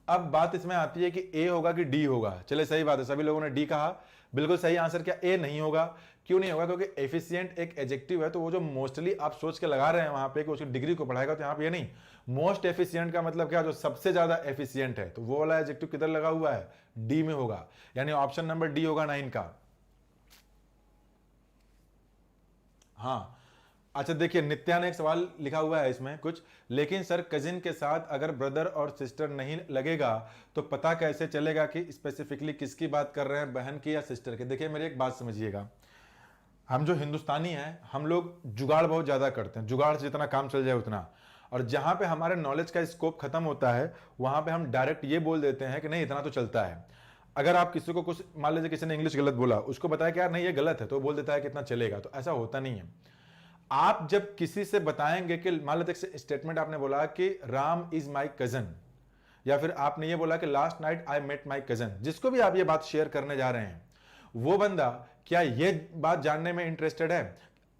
अब बात इसमें आती है कि ए होगा कि डी होगा। चले सही बात है, सभी लोगों ने डी कहा, बिल्कुल सही आंसर। क्या ए नहीं होगा? क्यों नहीं होगा? क्योंकि एफिशिएंट एक एडजेक्टिव है, तो वो जो मोस्टली आप सोच के लगा रहे हैं वहां पे कि उसकी डिग्री को बढ़ाएगा, तो यहां पे ये नहीं। मोस्ट एफिशिएंट का मतलब क्या, जो सबसे ज्यादा एफिशिएंट है, तो वो वाला एडजेक्टिव किधर लगा हुआ है? डी में होगा, यानी ऑप्शन नंबर डी होगा 9 का। हाँ अच्छा देखिए, नित्या ने एक सवाल लिखा हुआ है इसमें कुछ, लेकिन सर कजिन के साथ अगर ब्रदर और सिस्टर नहीं लगेगा तो पता कैसे चलेगा कि स्पेसिफिकली किसकी बात कर रहे हैं, बहन की या सिस्टर की? देखिए मेरी एक बात समझिएगा, हम जो हिंदुस्तानी हैं हम लोग जुगाड़ बहुत ज़्यादा करते हैं, जुगाड़ से जितना काम चल जाए उतना। और जहाँ पे हमारे नॉलेज का स्कोप खत्म होता है वहाँ पे हम डायरेक्ट ये बोल देते हैं कि नहीं इतना तो चलता है। अगर आप किसी को कुछ, मान लीजिए किसी ने इंग्लिश गलत बोला, उसको बताया कि यार नहीं ये गलत है, तो वो बोल देता है कि इतना चलेगा, तो ऐसा होता नहीं है। आप जब किसी से बताएंगे कि मान लो स्टेटमेंट आपने बोला कि राम इज माई कजन, या फिर आपने ये बोला कि last night I met my cousin, जिसको भी आप ये बात शेयर करने जा रहे हैं, वो बंदा क्या ये बात जानने में इंटरेस्टेड है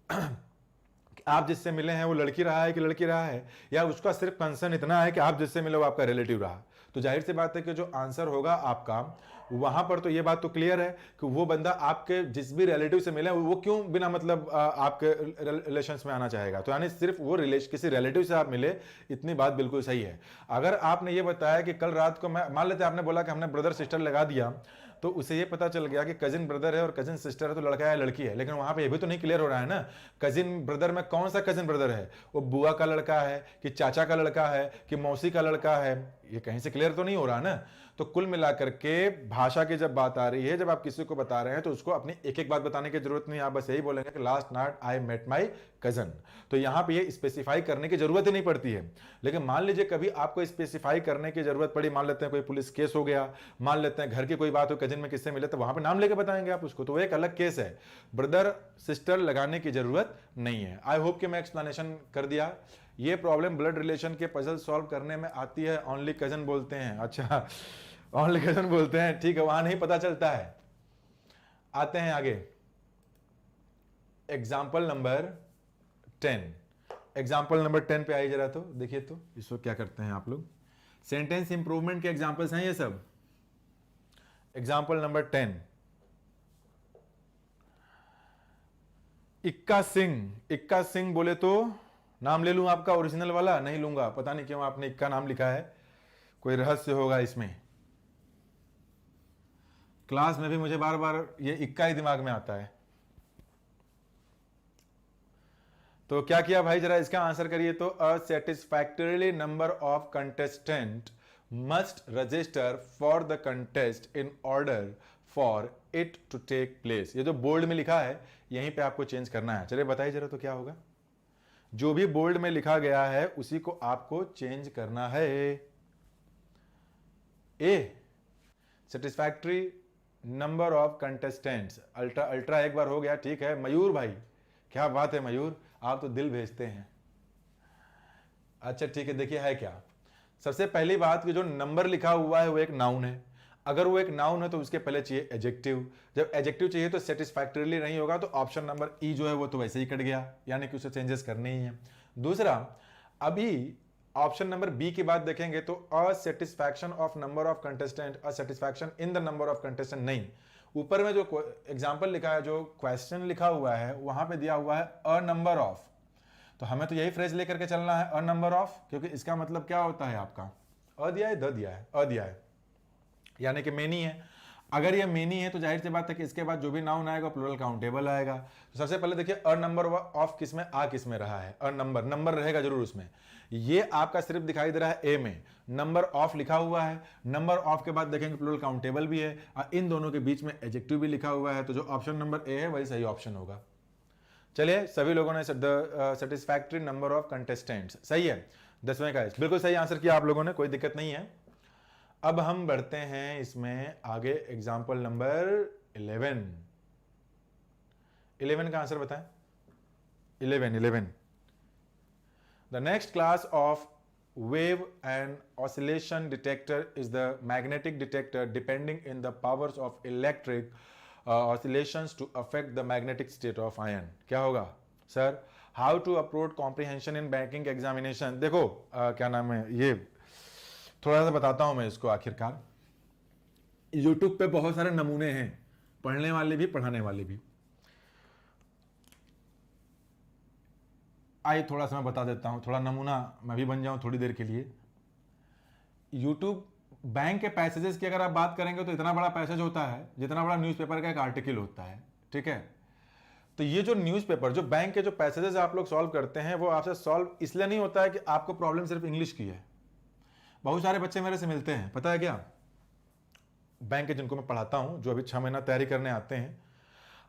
कि आप जिससे मिले हैं वो लड़की रहा है कि लड़की रहा है, या उसका सिर्फ कंसर्न इतना है कि आप जिससे मिले वो आपका रिलेटिव रहा? तो जाहिर सी बात है कि जो आंसर होगा आपका वहां पर तो ये बात तो क्लियर है कि वो बंदा आपके जिस भी रिलेटिव से मिले वो क्यों बिना मतलब आपके रिलेशंस में आना चाहेगा। तो यानी सिर्फ वो किसी रिलेटिव से आप मिले, इतनी बात बिल्कुल सही है। अगर आपने ये बताया कि कल रात को मैं, मान लेते आपने बोला कि हमने ब्रदर सिस्टर लगा दिया, तो उसे ये पता चल गया कि कजिन ब्रदर है और कजिन सिस्टर है, तो लड़का है लड़की है, लेकिन वहां पे ये भी तो नहीं क्लियर हो रहा है ना कजिन ब्रदर में कौन सा कजिन ब्रदर है, वो बुआ का लड़का है कि चाचा का लड़का है कि मौसी का लड़का है, ये कहीं से क्लियर तो नहीं हो रहा ना। तो कुल मिलाकर के भाषा की जब बात आ रही है, जब आप किसी को बता रहे हैं तो उसको अपनी एक एक बात बताने की जरूरत नहीं, आप बस यही बोलेंगे कि last night I met my cousin. तो यहां पे ये स्पेसिफाई करने की जरूरत ही नहीं पड़ती है। लेकिन मान लीजिए कभी आपको स्पेसिफाई करने की जरूरत पड़ी, मान लेते हैं कोई पुलिस केस हो गया, मान लेते हैं घर की कोई बात हो, कजिन में किससे मिले, तो वहां पे नाम लेके बताएंगे आप उसको, तो वो एक अलग केस है। ब्रदर सिस्टर लगाने की जरूरत नहीं है। आई होप कि मैं एक्सप्लेनेशन कर दिया। ये प्रॉब्लम ब्लड रिलेशन के पजल सॉल्व करने में आती है, ओनली कजन बोलते हैं। अच्छा ओनली कजन बोलते हैं, ठीक है, वहां नहीं पता चलता है। आते हैं आगे, एग्जाम्पल नंबर 10। एग्जाम्पल नंबर 10 पे आइए जरा, तो देखिए तो इसको क्या करते हैं आप लोग। सेंटेंस इंप्रूवमेंट के एग्जाम्पल्स हैं ये सब। एग्जाम्पल नंबर 10, इक्का सिंह। इक्का सिंह बोले तो नाम ले लूं आपका ओरिजिनल वाला? नहीं लूंगा, पता नहीं क्यों आपने इक्का नाम लिखा है, कोई रहस्य होगा इसमें। क्लास में भी मुझे बार बार ये इक्का ही दिमाग में आता है। तो क्या किया भाई, जरा इसका आंसर करिए। तो a satisfactorily number of contestant must register for the contest in order for it to take place. ये जो बोल्ड में लिखा है यहीं पे आपको चेंज करना है। चलिए बताइए जरा, तो क्या होगा? जो भी बोल्ड में लिखा गया है उसी को आपको चेंज करना है। A, satisfactory number of contestants. अल्ट्रा अल्ट्रा एक बार हो गया, ठीक है। मयूर भाई, क्या बात है मयूर, आप तो दिल भेजते हैं। अच्छा ठीक है, देखिए है क्या। सबसे पहली बात कि जो नंबर लिखा हुआ है वो एक नाउन है। अगर वो एक नाउन है तो उसके पहले चाहिए एडजेक्टिव। जब एडजेक्टिव चाहिए तो सेटिस्फैक्टरीली नहीं होगा, तो ऑप्शन नंबर ई जो है वो तो वैसे ही कट गया, यानी कि उसे चेंजेस करने ही है। दूसरा, अभी ऑप्शन नंबर बी की बात देखेंगे तो a satisfaction of number of contestant, a satisfaction in the number of contestant नहीं। ऊपर में जो एग्जाम्पल लिखा है, जो क्वेश्चन लिखा हुआ है वहां पे दिया हुआ है अ नंबर ऑफ, तो हमें तो यही फ्रेज लेकर के चलना है अ नंबर ऑफ, क्योंकि इसका मतलब क्या होता है आपका, अ दिया है द दिया है, अ दिया है, यानी कि मेनी है। अगर ये मेनी है तो जाहिर सी बात है कि इसके बाद जो भी नाउन आएगा प्लूरल काउंटेबल आएगा। तो सबसे पहले देखिए अ नंबर ऑफ किस में, आ किस में रहा है, अ नंबर, नंबर रहेगा जरूर उसमें। ये आपका सिर्फ दिखाई दे रहा है ए में, नंबर ऑफ लिखा हुआ है। नंबर ऑफ के बाद देखेंगे प्लूरल काउंटेबल भी है, और इन दोनों के बीच में एडजेक्टिव भी लिखा हुआ है, तो जो ऑप्शन नंबर ए है वही सही ऑप्शन होगा। चलिए, सभी लोगों ने सेटिस्फैक्टरी नंबर ऑफ कंटेस्टेंट्स सही है, 10वें का बिल्कुल सही आंसर किया आप लोगों ने, कोई दिक्कत नहीं है। अब हम बढ़ते हैं इसमें आगे, एग्जाम्पल नंबर 11। 11 का आंसर बताएं। 11 the next class of wave and oscillation detector is the magnetic detector depending in the powers of electric oscillations to affect the magnetic state of ion। क्या होगा sir? how to approach comprehension in banking examination। देखो क्या नाम है, ये थोड़ा सा बताता हूं मैं इसको। आखिरकार YouTube पे बहुत सारे नमूने हैं, पढ़ने वाले भी पढ़ाने वाले भी। आइए थोड़ा सा मैं बता देता हूं, थोड़ा नमूना मैं भी बन जाऊं थोड़ी देर के लिए। YouTube बैंक के पैसेजेस की अगर आप बात करेंगे तो इतना बड़ा पैसेज होता है जितना बड़ा न्यूज़पेपर का एक आर्टिकल होता है, ठीक है। तो ये जो न्यूज़पेपर, जो बैंक के जो पैसेजेस आप लोग सॉल्व करते हैं, वो आपसे सॉल्व इसलिए नहीं होता है कि आपको प्रॉब्लम सिर्फ इंग्लिश की है। बहुत सारे बच्चे मेरे से मिलते हैं, पता है क्या, बैंक के जिनको मैं पढ़ाता हूं, जो अभी 6 महीना तैयारी करने आते हैं,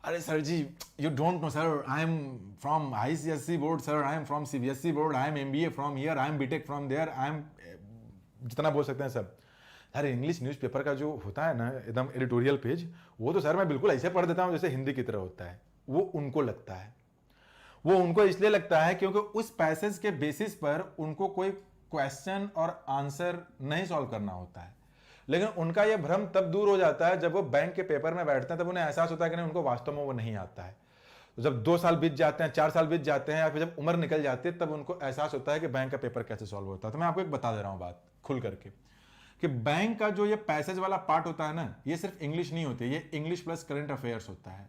अरे sir ji you don't know sir, I am from ICSE board sir, I am from CBSE board, I am MBA from here, I am BTech from there, I am, जितना बोल सकते हैं सब। अरे इंग्लिश न्यूज़पेपर का जो होता है ना एकदम एडिटोरियल पेज, वो तो सर मैं बिल्कुल ऐसे पढ़ देता हूँ जैसे हिंदी की तरह होता है। वो उनको लगता है, वो उनको इसलिए लगता है क्योंकि उस पैसेज के बेसिस पर उनको कोई क्वेश्चन और आंसर नहीं सॉल्व करना होता है। लेकिन उनका यह भ्रम तब दूर हो जाता है जब वो बैंक के पेपर में बैठते हैं, तब उन्हें एहसास होता है कि नहीं, उनको वास्तव में वो नहीं आता है। तो जब 2 साल बीत जाते हैं, 4 साल बीत जाते हैं, या फिर जब उम्र निकल जाती है, तब उनको एहसास होता है कि बैंक का पेपर कैसे सॉल्व होता है। तो मैं आपको एक बता दे रहा हूं बात खुल करके, कि बैंक का जो ये पैसेज वाला पार्ट होता है ना, ये सिर्फ इंग्लिश नहीं होती, ये इंग्लिश प्लस करंट अफेयर्स होता है।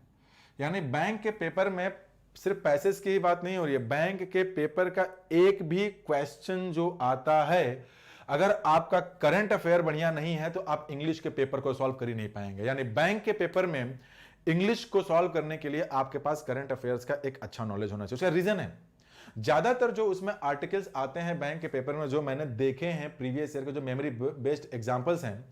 यानी बैंक के पेपर में सिर्फ पैसेज की ही बात नहीं हो रही है, बैंक के पेपर का एक भी क्वेश्चन जो आता है, अगर आपका करंट अफेयर बढ़िया नहीं है तो आप इंग्लिश के पेपर को सॉल्व कर ही नहीं पाएंगे। यानी बैंक के पेपर में इंग्लिश को सॉल्व करने के लिए आपके पास करंट अफेयर्स का एक अच्छा नॉलेज होना चाहिए। उसका रीजन है, ज्यादातर जो उसमें आर्टिकल्स आते हैं बैंक के पेपर में, जो मैंने देखे हैं प्रीवियस ईयर के जो मेमोरी बेस्ड एग्जांपल्स हैं,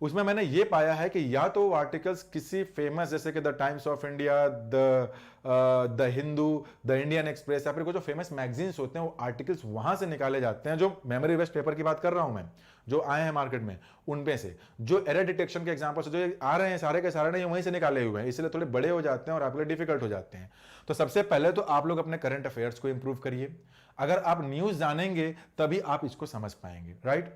उसमें मैंने ये पाया है कि या तो वो आर्टिकल्स किसी फेमस, जैसे कि the times of India, the Hindu, the Indian express, या फिर जो फेमस मैगजीन्स होते हैं, वो आर्टिकल्स वहां से निकाले जाते हैं। जो मेमोरी बेस्ड पेपर की बात कर रहा हूं मैं, जो आए हैं मार्केट में, उनमें से जो एरर डिटेक्शन के एग्जांपल्स जो आ रहे हैं, सारे के सारे नहीं वहीं से निकाले हुए हैं, इसलिए थोड़े बड़े हो जाते हैं और आपके लिए डिफिकल्ट हो जाते हैं। तो सबसे पहले तो आप लोग अपने करंट अफेयर्स को इंप्रूव करिए। अगर आप न्यूज जानेंगे तभी आप इसको समझ पाएंगे, राइट।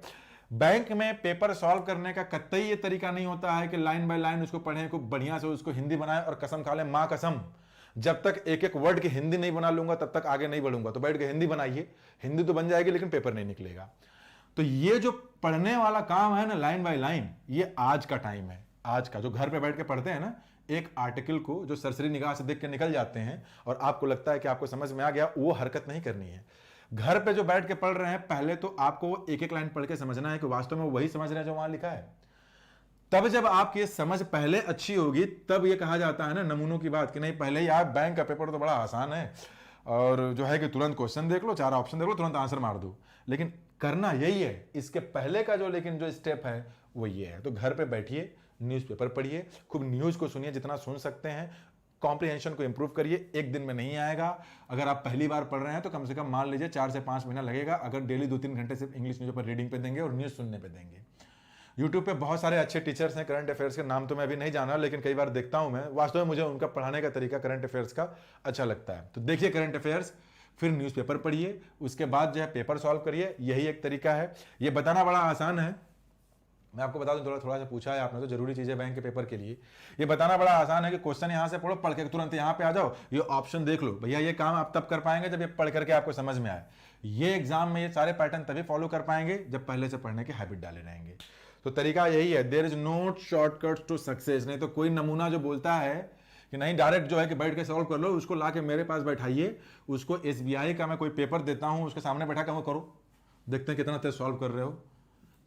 बैंक में पेपर सॉल्व करने का कतई ये तरीका नहीं होता है कि लाइन बाय लाइन उसको पढ़ें, खूब बढ़िया से उसको हिंदी बनाए और कसम खा लें, मां कसम जब तक एक एक वर्ड की हिंदी नहीं बना लूंगा तब तक आगे नहीं बढ़ूंगा। तो बैठ के हिंदी बनाइए, हिंदी तो बन जाएगी लेकिन पेपर नहीं निकलेगा। तो ये जो पढ़ने वाला काम है ना, लाइन बाय लाइन, ये आज का टाइम है। आज का जो घर पे बैठ के पढ़ते हैं ना, एक आर्टिकल को जो सरसरी निगाह से देख के निकल जाते हैं और आपको लगता है कि आपको समझ में आ गया, वो हरकत नहीं करनी है। घर पे जो बैठ के पढ़ रहे हैं, पहले तो आपको एक एक लाइन पढ़ के समझना है कि वास्तव में वही समझ रहे हैं जो वहां लिखा है। तब जब आपकी समझ पहले अच्छी होगी, तब ये कहा जाता है ना नमूनों की बात, कि नहीं पहले यार बैंक का पेपर तो बड़ा आसान है और जो है कि तुरंत क्वेश्चन देख लो, 4 ऑप्शन देख लो, तुरंत आंसर मार दो। लेकिन करना यही है। इसके पहले का जो लेकिन जो स्टेप है वो ये है। तो घर पे बैठिए, न्यूज़पेपर पढ़िए, खूब न्यूज़ को सुनिए जितना सुन सकते हैं, कॉम्प्रिहेंशन को इंप्रूव करिए। एक दिन में नहीं आएगा। अगर आप पहली बार पढ़ रहे हैं तो कम से कम मान लीजिए 4 से 5 महीना लगेगा, अगर डेली 2-3 घंटे सिर्फ इंग्लिश न्यूज़पेपर रीडिंग पे देंगे और न्यूज़ सुनने पे देंगे। यूट्यूब पे बहुत सारे अच्छे टीचर्स हैं करंट अफेयर्स के, नाम तो मैं अभी नहीं जाना, लेकिन कई बार देखता हूं मैं, वास्तव में मुझे उनका पढ़ाने का तरीका करंट अफेयर्स का अच्छा लगता है। तो देखिए करंट अफेयर्स, फिर न्यूज़पेपर पढ़िए, उसके बाद जो है पेपर सॉल्व करिए। यही एक तरीका है। ये बताना बड़ा आसान है। मैं आपको बता दूं, थोड़ा सा पूछा है आपने, तो जरूरी चीजें बैंक के पेपर के लिए ये बताना बड़ा आसान है कि क्वेश्चन यहां से पढ़ो, पढ़ के तुरंत यहां पे आ जाओ, ये ऑप्शन देख लो। भैया ये काम आप तब कर पाएंगे जब ये पढ़ करके आपको समझ में आए। ये एग्जाम में ये सारे पैटर्न तभी फॉलो कर पाएंगे जब पहले से पढ़ने की हैबिट डाले रहेंगे। तो तरीका यही है, there is no shortcut to success. नहीं तो कोई नमूना जो बोलता है कि नहीं डायरेक्ट जो है कि बैठ के सॉल्व कर लो, उसको ला के मेरे पास बैठाइए, उसको SBI का मैं कोई पेपर देता हूं, उसके सामने बैठा के करो, देखते हैं कितना तेज सॉल्व कर रहे हो।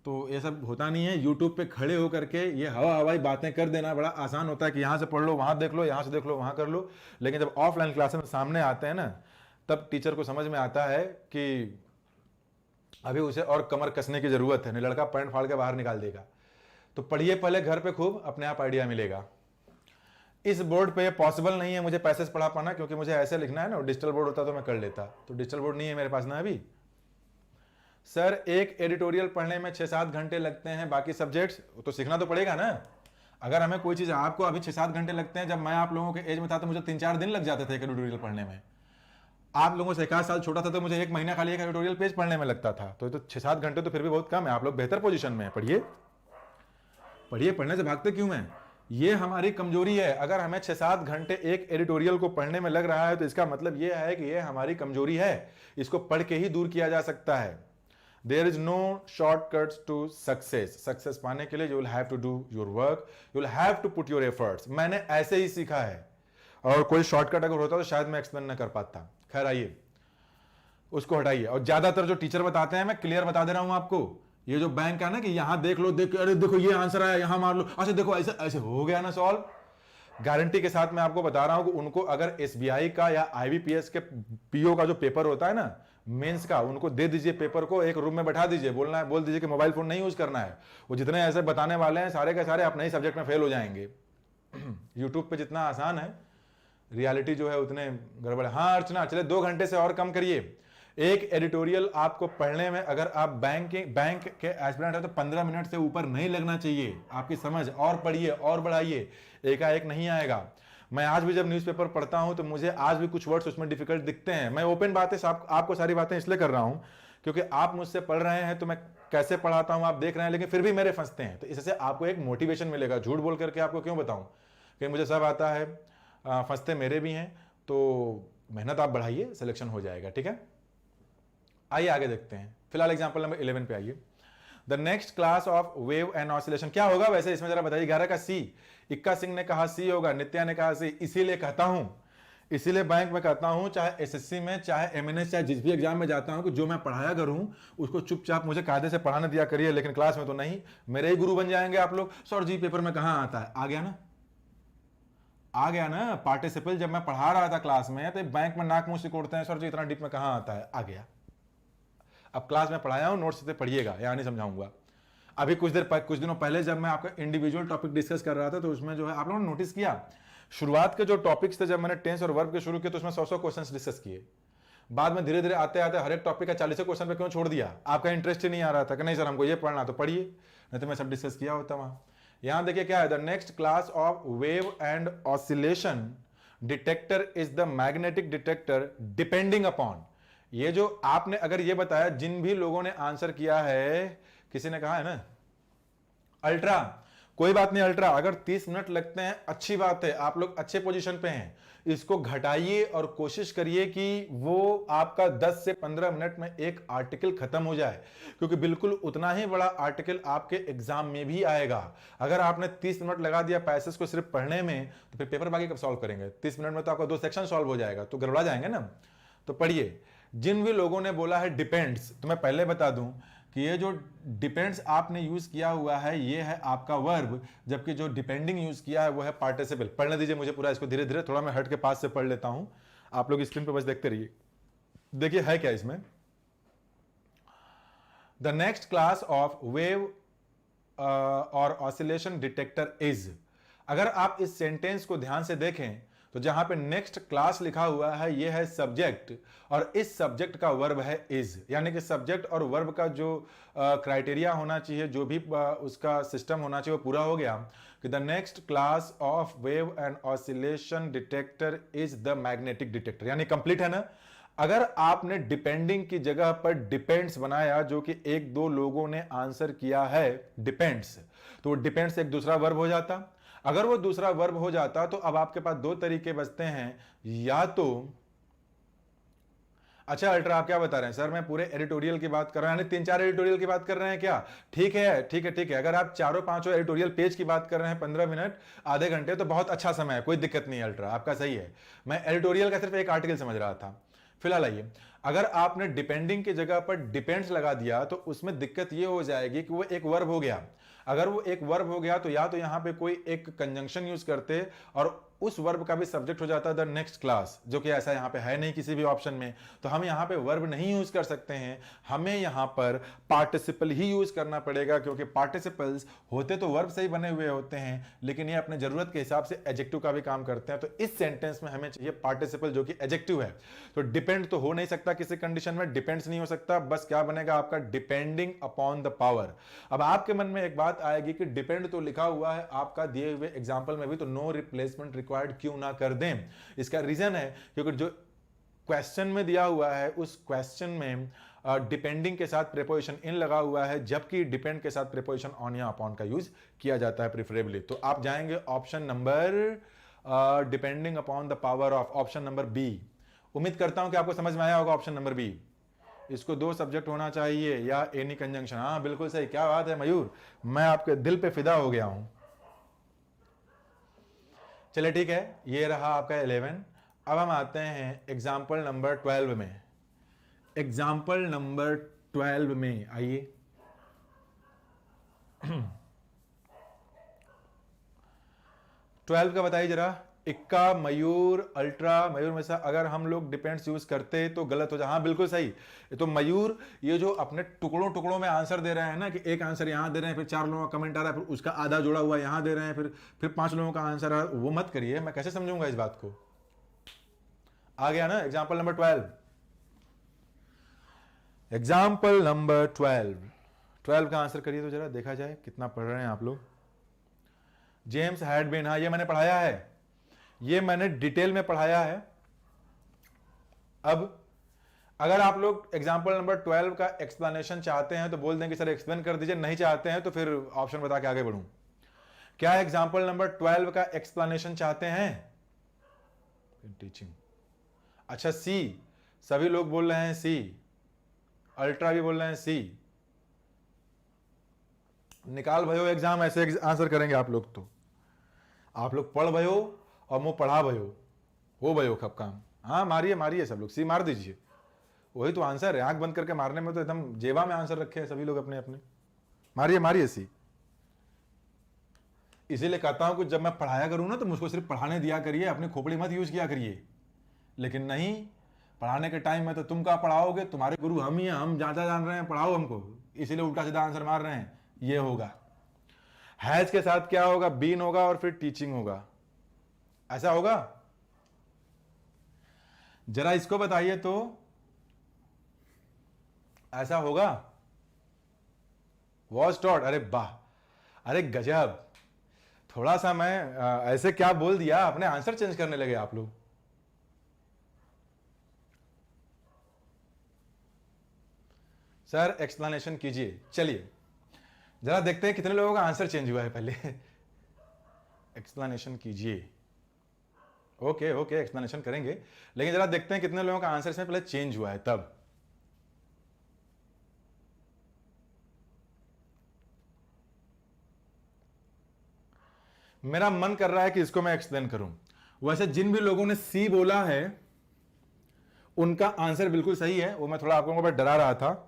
तो ये सब होता नहीं है। यूट्यूब पे खड़े होकर के ये हवाई बातें कर देना बड़ा आसान होता है कि यहाँ से पढ़ लो, वहाँ देख लो, यहाँ से देख लो, वहाँ कर लो। लेकिन जब ऑफलाइन क्लास में सामने आते हैं ना, तब टीचर को समझ में आता है कि अभी उसे और कमर कसने की जरूरत है, नहीं लड़का पैंट फाड़ के बाहर निकाल देगा। तो पढ़िए पहले घर पे खूब, अपने आप आइडिया मिलेगा। इस बोर्ड पे पॉसिबल नहीं है मुझे पैसेज पढ़ा पाना, क्योंकि मुझे ऐसे लिखना है ना। डिजिटल बोर्ड होता तो मैं कर लेता, तो डिजिटल बोर्ड नहीं है मेरे पास ना अभी। सर एक एडिटोरियल पढ़ने में 6-7 घंटे लगते हैं, बाकी सब्जेक्ट्स तो सीखना तो पड़ेगा ना। अगर हमें कोई चीज, आपको अभी 6-7 घंटे लगते हैं, जब मैं आप लोगों के एज में था तो मुझे 3-4 दिन लग जाते थे एक एडिटोरियल पढ़ने में। आप लोगों से 1 साल छोटा था तो मुझे 1 महीना खाली एक एडिटोरियल पेज पढ़ने में लगता था। तो 6-7 घंटे तो फिर भी बहुत कम है। आप लोग बेहतर पोजीशन में है, पढ़िए पढ़िए, पढ़ने से भागते क्यों हैं? ये हमारी कमजोरी है। अगर हमें 6-7 घंटे एक एडिटोरियल को पढ़ने में लग रहा है तो इसका मतलब ये है कि ये हमारी कमजोरी है, इसको पढ़ के ही दूर किया जा सकता है। There is no shortcuts to success. Success पाने के लिए you will have to do your work, you will have to put your efforts. मैंने ऐसे ही सीखा है, और कोई शॉर्टकट अगर होता तो शायद मैं एक्सप्लेन न कर पाता। खैर आइए, उसको हटाइए। और ज्यादातर जो टीचर बताते हैं, मैं क्लियर बता दे रहा हूं आपको, ये जो बैंक है ना कि यहां देख लो, अरे देखो ये आंसर आया, यहां मार लो, अच्छा देखो ऐसे ऐसे हो गया ना सॉल्व। गारंटी के साथ मैं आपको बता रहा हूं कि उनको अगर SBI का या IBPS के PO का जो पेपर होता है ना, मेंस का, उनको दे दीजिए पेपर को, एक रूम में बैठा दीजिए, बोलना है, बोल दीजिए कि मोबाइल फोन नहीं यूज करना है। वो जितने ऐसे बताने वाले हैं सारे के सारे अपने ही सब्जेक्ट में फेल हो जाएंगे। यूट्यूब पे जितना आसान है, रियलिटी जो है उतने गड़बड़ है। हाँ अर्चना, चले 2 घंटे से और कम करिए। एक एडिटोरियल आपको पढ़ने में, अगर आप बैंक के एस्पिरेंट है तो 15 मिनट से ऊपर नहीं लगना चाहिए। आपकी समझ, और पढ़िए और बढ़ाइए, एकाएक नहीं आएगा। मैं आज भी जब न्यूज़पेपर पढ़ता हूं तो मुझे आज भी कुछ वर्ड्स उसमें डिफिकल्ट दिखते हैं। मैं ओपन बातें आपको सारी बातें इसलिए कर रहा हूं क्योंकि आप मुझसे पढ़ रहे हैं, तो मैं कैसे पढ़ाता हूं आप देख रहे हैं, लेकिन फिर भी मेरे फंसते हैं। तो इससे आपको एक मोटिवेशन मिलेगा। झूठ बोल करके आपको क्यों बताऊं कि मुझे सब आता है, फंसते मेरे भी हैं। तो मेहनत आप बढ़ाइए, सिलेक्शन हो जाएगा। ठीक है, आइए आगे देखते हैं। फिलहाल एग्जाम्पल नंबर 11 पे आइए। The next class of wave and oscillation क्या होगा वैसे, इसमें जरा बताइए। 11 का C, इक्का सिंह ने कहा C होगा, नित्या ने कहा C। इसीलिए कहता हूं, इसीलिए बैंक में कहता हूं, चाहे SSC में, चाहे MNS, चाहे जिस भी एग्जाम में जाता हूं, कि जो मैं पढ़ाया करूं उसको चुपचाप मुझे कायदे से पढ़ाने दिया करिए, लेकिन क्लास में तो नहीं। मेरे ही गुरु बन जाएंगे आप लोग। सर जी पेपर में कहां आता है, आ गया ना, आ गया ना। पार्टिसिपल जब मैं पढ़ा रहा था क्लास में, तो बैंक में नाक मुंह सिकोड़ते हैं, सर जी इतना डीप में कहां आता है, आ गया। अब क्लास में पढ़ाया हूं, नोट्स से पढ़िएगा, या नहीं समझाऊंगा। अभी कुछ दिनों पहले जब मैं आपका इंडिविजुअल टॉपिक डिस्कस कर रहा था, तो उसमें जो है आप लोगों ने नोटिस किया, शुरुआत के जो टॉपिक्स थे, जब मैंने टेंस और वर्ब के शुरू किए तो उसमें 100 क्वेश्चन डिस्कस किए। बाद में धीरे धीरे आते आते हर एक टॉपिक का 40 क्वेश्चन पे क्यों छोड़ दिया? आपका इंटरेस्ट ही नहीं आ रहा था कि नहीं सर हमको ये पढ़ना, तो पढ़िए, नहीं तो मैं सब डिस्कस किया होता वहां। यहां देखिए क्या है, the next class of wave and oscillation detector is the magnetic detector depending upon. ये जो आपने अगर ये बताया, जिन भी लोगों ने आंसर किया है, किसी ने कहा है ना अल्ट्रा, कोई बात नहीं, अल्ट्रा अगर 30 मिनट लगते हैं अच्छी बात है, आप लोग अच्छे पोजीशन पे हैं। इसको घटाइए और कोशिश करिए कि वो आपका 10 से 15 मिनट में एक आर्टिकल खत्म हो जाए, क्योंकि बिल्कुल उतना ही बड़ा आर्टिकल आपके एग्जाम में भी आएगा। अगर आपने 30 मिनट लगा दिया पैसेज को सिर्फ पढ़ने में, तो फिर पेपर बाकी कब सॉल्व करेंगे? 30 मिनट में तो आपका 2 सेक्शन सॉल्व हो जाएगा, तो गड़बड़ा जाएंगे ना। तो पढ़िए। जिन भी लोगों ने बोला है डिपेंड्स, तो मैं पहले बता दूं कि ये जो डिपेंड्स आपने यूज किया हुआ है, ये है आपका वर्ब, जबकि जो डिपेंडिंग यूज किया है वो है पार्टिसिपल। पढ़ने दीजिए मुझे पूरा इसको धीरे धीरे, थोड़ा मैं हट के पास से पढ़ लेता हूं। आप लोग स्क्रीन पर बस देखते रहिए। देखिए है क्या इसमें, the next class of wave और ऑसिलेशन डिटेक्टर इज। अगर आप इस सेंटेंस को ध्यान से देखें तो जहां पे नेक्स्ट क्लास लिखा हुआ है ये है सब्जेक्ट, और इस सब्जेक्ट का वर्ब है इज, यानी कि सब्जेक्ट और वर्ब का जो क्राइटेरिया होना चाहिए, जो भी उसका सिस्टम होना चाहिए वो पूरा हो गया कि the next class of wave and oscillation detector is the magnetic detector, यानी कंप्लीट है ना। अगर आपने डिपेंडिंग की जगह पर डिपेंड्स बनाया, जो कि एक दो लोगों ने आंसर किया है डिपेंड्स, तो डिपेंड्स एक दूसरा वर्ब हो जाता। अगर वो दूसरा वर्ब हो जाता तो अब आपके पास दो तरीके बचते हैं, या तो अच्छा अल्ट्रा आप क्या बता रहे हैं सर, मैं पूरे एडिटोरियल की बात कर रहा हूं, यानी 3-4 एडिटोरियल की बात कर रहे हैं क्या? ठीक है ठीक है ठीक है, अगर आप चारों पांचों एडिटोरियल पेज की बात कर रहे हैं 15 मिनट आधे घंटे तो बहुत अच्छा समय है, कोई दिक्कत नहीं है अल्ट्रा, आपका सही है। मैं एडिटोरियल का सिर्फ एक आर्टिकल समझ रहा था। फिलहाल आइए, अगर आपने डिपेंडिंग की जगह पर डिपेंड्स लगा दिया तो उसमें दिक्कत यह हो जाएगी कि वो एक वर्ब हो गया। अगर वो एक वर्ब हो गया तो या तो यहां पे कोई एक कंजंक्शन यूज करते और उस वर्ब का भी सब्जेक्ट हो जाता द नेक्स्ट क्लास, जो कि ऐसा यहां पे है नहीं किसी भी ऑप्शन में, तो हम यहां पे वर्ब नहीं यूज कर सकते हैं, हमें यहां पर पार्टिसिपल ही यूज करना पड़ेगा, क्योंकि पार्टिसिपल्स होते तो वर्ब से ही बने हुए होते हैं, लेकिन ये अपने जरूरत के हिसाब से एडजेक्टिव का भी काम करते हैं। तो इस सेंटेंस में हमें चाहिए पार्टिसिपल जो कि एडजेक्टिव है। तो डिपेंड तो हो नहीं सकता किसी कंडीशन में, डिपेंड्स नहीं हो सकता, बस क्या बनेगा आपका डिपेंडिंग अपॉन द पावर। अब आपके मन में एक बात आएगी कि डिपेंड तो लिखा हुआ है आपका दिए हुए एग्जांपल में भी, तो नो रिप्लेसमेंट रिक्वायर्ड क्यों ना कर दें? इसका रीजन है क्योंकि जो क्वेश्चन में दिया हुआ है उस क्वेश्चन में डिपेंडिंग के साथ प्रीपोजिशन इन लगा हुआ है, जबकि डिपेंड के साथ प्रीपोजिशन ऑन या अपॉन का यूज किया जाता है प्रेफरेबली। तो आप जाएंगे option number depending upon the power of, option number B. उम्मीद करता हूं कि आपको समझ में आया होगा ऑप्शन नंबर बी। इसको दो सब्जेक्ट होना चाहिए या एनी कंजंक्शन। हाँ बिल्कुल सही, क्या बात है मयूर, मैं आपके दिल पे फिदा हो गया हूं। चलिए ठीक है, ये रहा आपका 11। अब हम आते हैं एग्जाम्पल नंबर 12 में। एग्जाम्पल नंबर 12 में आइए। 12 का बताइए जरा। इक्का, मयूर, अल्ट्रा, मयूर में से अगर हम लोग डिपेंड्स यूज करते तो गलत हो जाए। हाँ बिल्कुल सही। तो मयूर ये जो अपने टुकड़ों टुकड़ों में आंसर दे रहे हैं ना, कि एक आंसर यहां दे रहे हैं, फिर 4 लोगों का कमेंट आ रहा है, फिर उसका आधा जुड़ा हुआ यहां दे रहे हैं, फिर 5 लोगों का आंसर है, वो मत करिए, मैं कैसे समझूंगा इस बात को। आ गया ना एग्जाम्पल नंबर 12। एग्जाम्पल नंबर 12 का आंसर करिए तो जरा, देखा जाए कितना पढ़ रहे हैं आप लोग। जेम्स हैड बीन, हाँ ये मैंने पढ़ाया है, ये मैंने डिटेल में पढ़ाया है। अब अगर आप लोग एग्जाम्पल नंबर 12 का एक्सप्लेनेशन चाहते हैं तो बोल दें कि सर एक्सप्लेन कर दीजिए, नहीं चाहते हैं तो फिर ऑप्शन बता के आगे बढ़ूं। क्या एग्जाम्पल नंबर 12 का एक्सप्लेनेशन चाहते हैं? टीचिंग, अच्छा सी, सभी लोग बोल रहे हैं सी, अल्ट्रा भी बोल रहे हैं सी। निकाल भयो एग्जाम, ऐसे आंसर करेंगे आप लोग, तो आप लोग पढ़ भयो और मुंह पढ़ा भयो, हो भयो खब काम। हाँ मारिए मारिए, सब लोग सी मार दीजिए, वही तो आंसर है। आंख बंद करके मारने में तो एकदम जेबा में आंसर रखे हैं सभी लोग अपने अपने। मारिए मारिए सी। इसीलिए कहता हूं कि जब मैं पढ़ाया करूं ना तो मुझको सिर्फ पढ़ाने दिया करिए, अपनी खोपड़ी मत यूज किया करिए। लेकिन नहीं, पढ़ाने के टाइम में तो तुम क्या पढ़ाओगे, तुम्हारे गुरु हम ही हैं, हम ज्यादा जान रहे हैं, पढ़ाओ हमको, इसीलिए उल्टा सीधा आंसर मार रहे हैं। ये होगा हैज के साथ क्या होगा, बीन होगा और फिर टीचिंग होगा, ऐसा होगा। जरा इसको बताइए तो, ऐसा होगा। वॉज टॉट, अरे वाह, अरे गजब, थोड़ा सा मैं ऐसे क्या बोल दिया, अपने आंसर चेंज करने लगे आप लोग। सर एक्सप्लेनेशन कीजिए। चलिए जरा देखते हैं कितने लोगों का आंसर चेंज हुआ है पहले। एक्सप्लेनेशन कीजिए। ओके ओके, एक्सप्लेनेशन करेंगे, लेकिन जरा देखते हैं कितने लोगों का आंसर इसमें पहले चेंज हुआ है तब। मेरा मन कर रहा है कि इसको मैं एक्सप्लेन करूं। वैसे जिन भी लोगों ने सी बोला है उनका आंसर बिल्कुल सही है, वो मैं थोड़ा आप लोगों को डरा रहा था।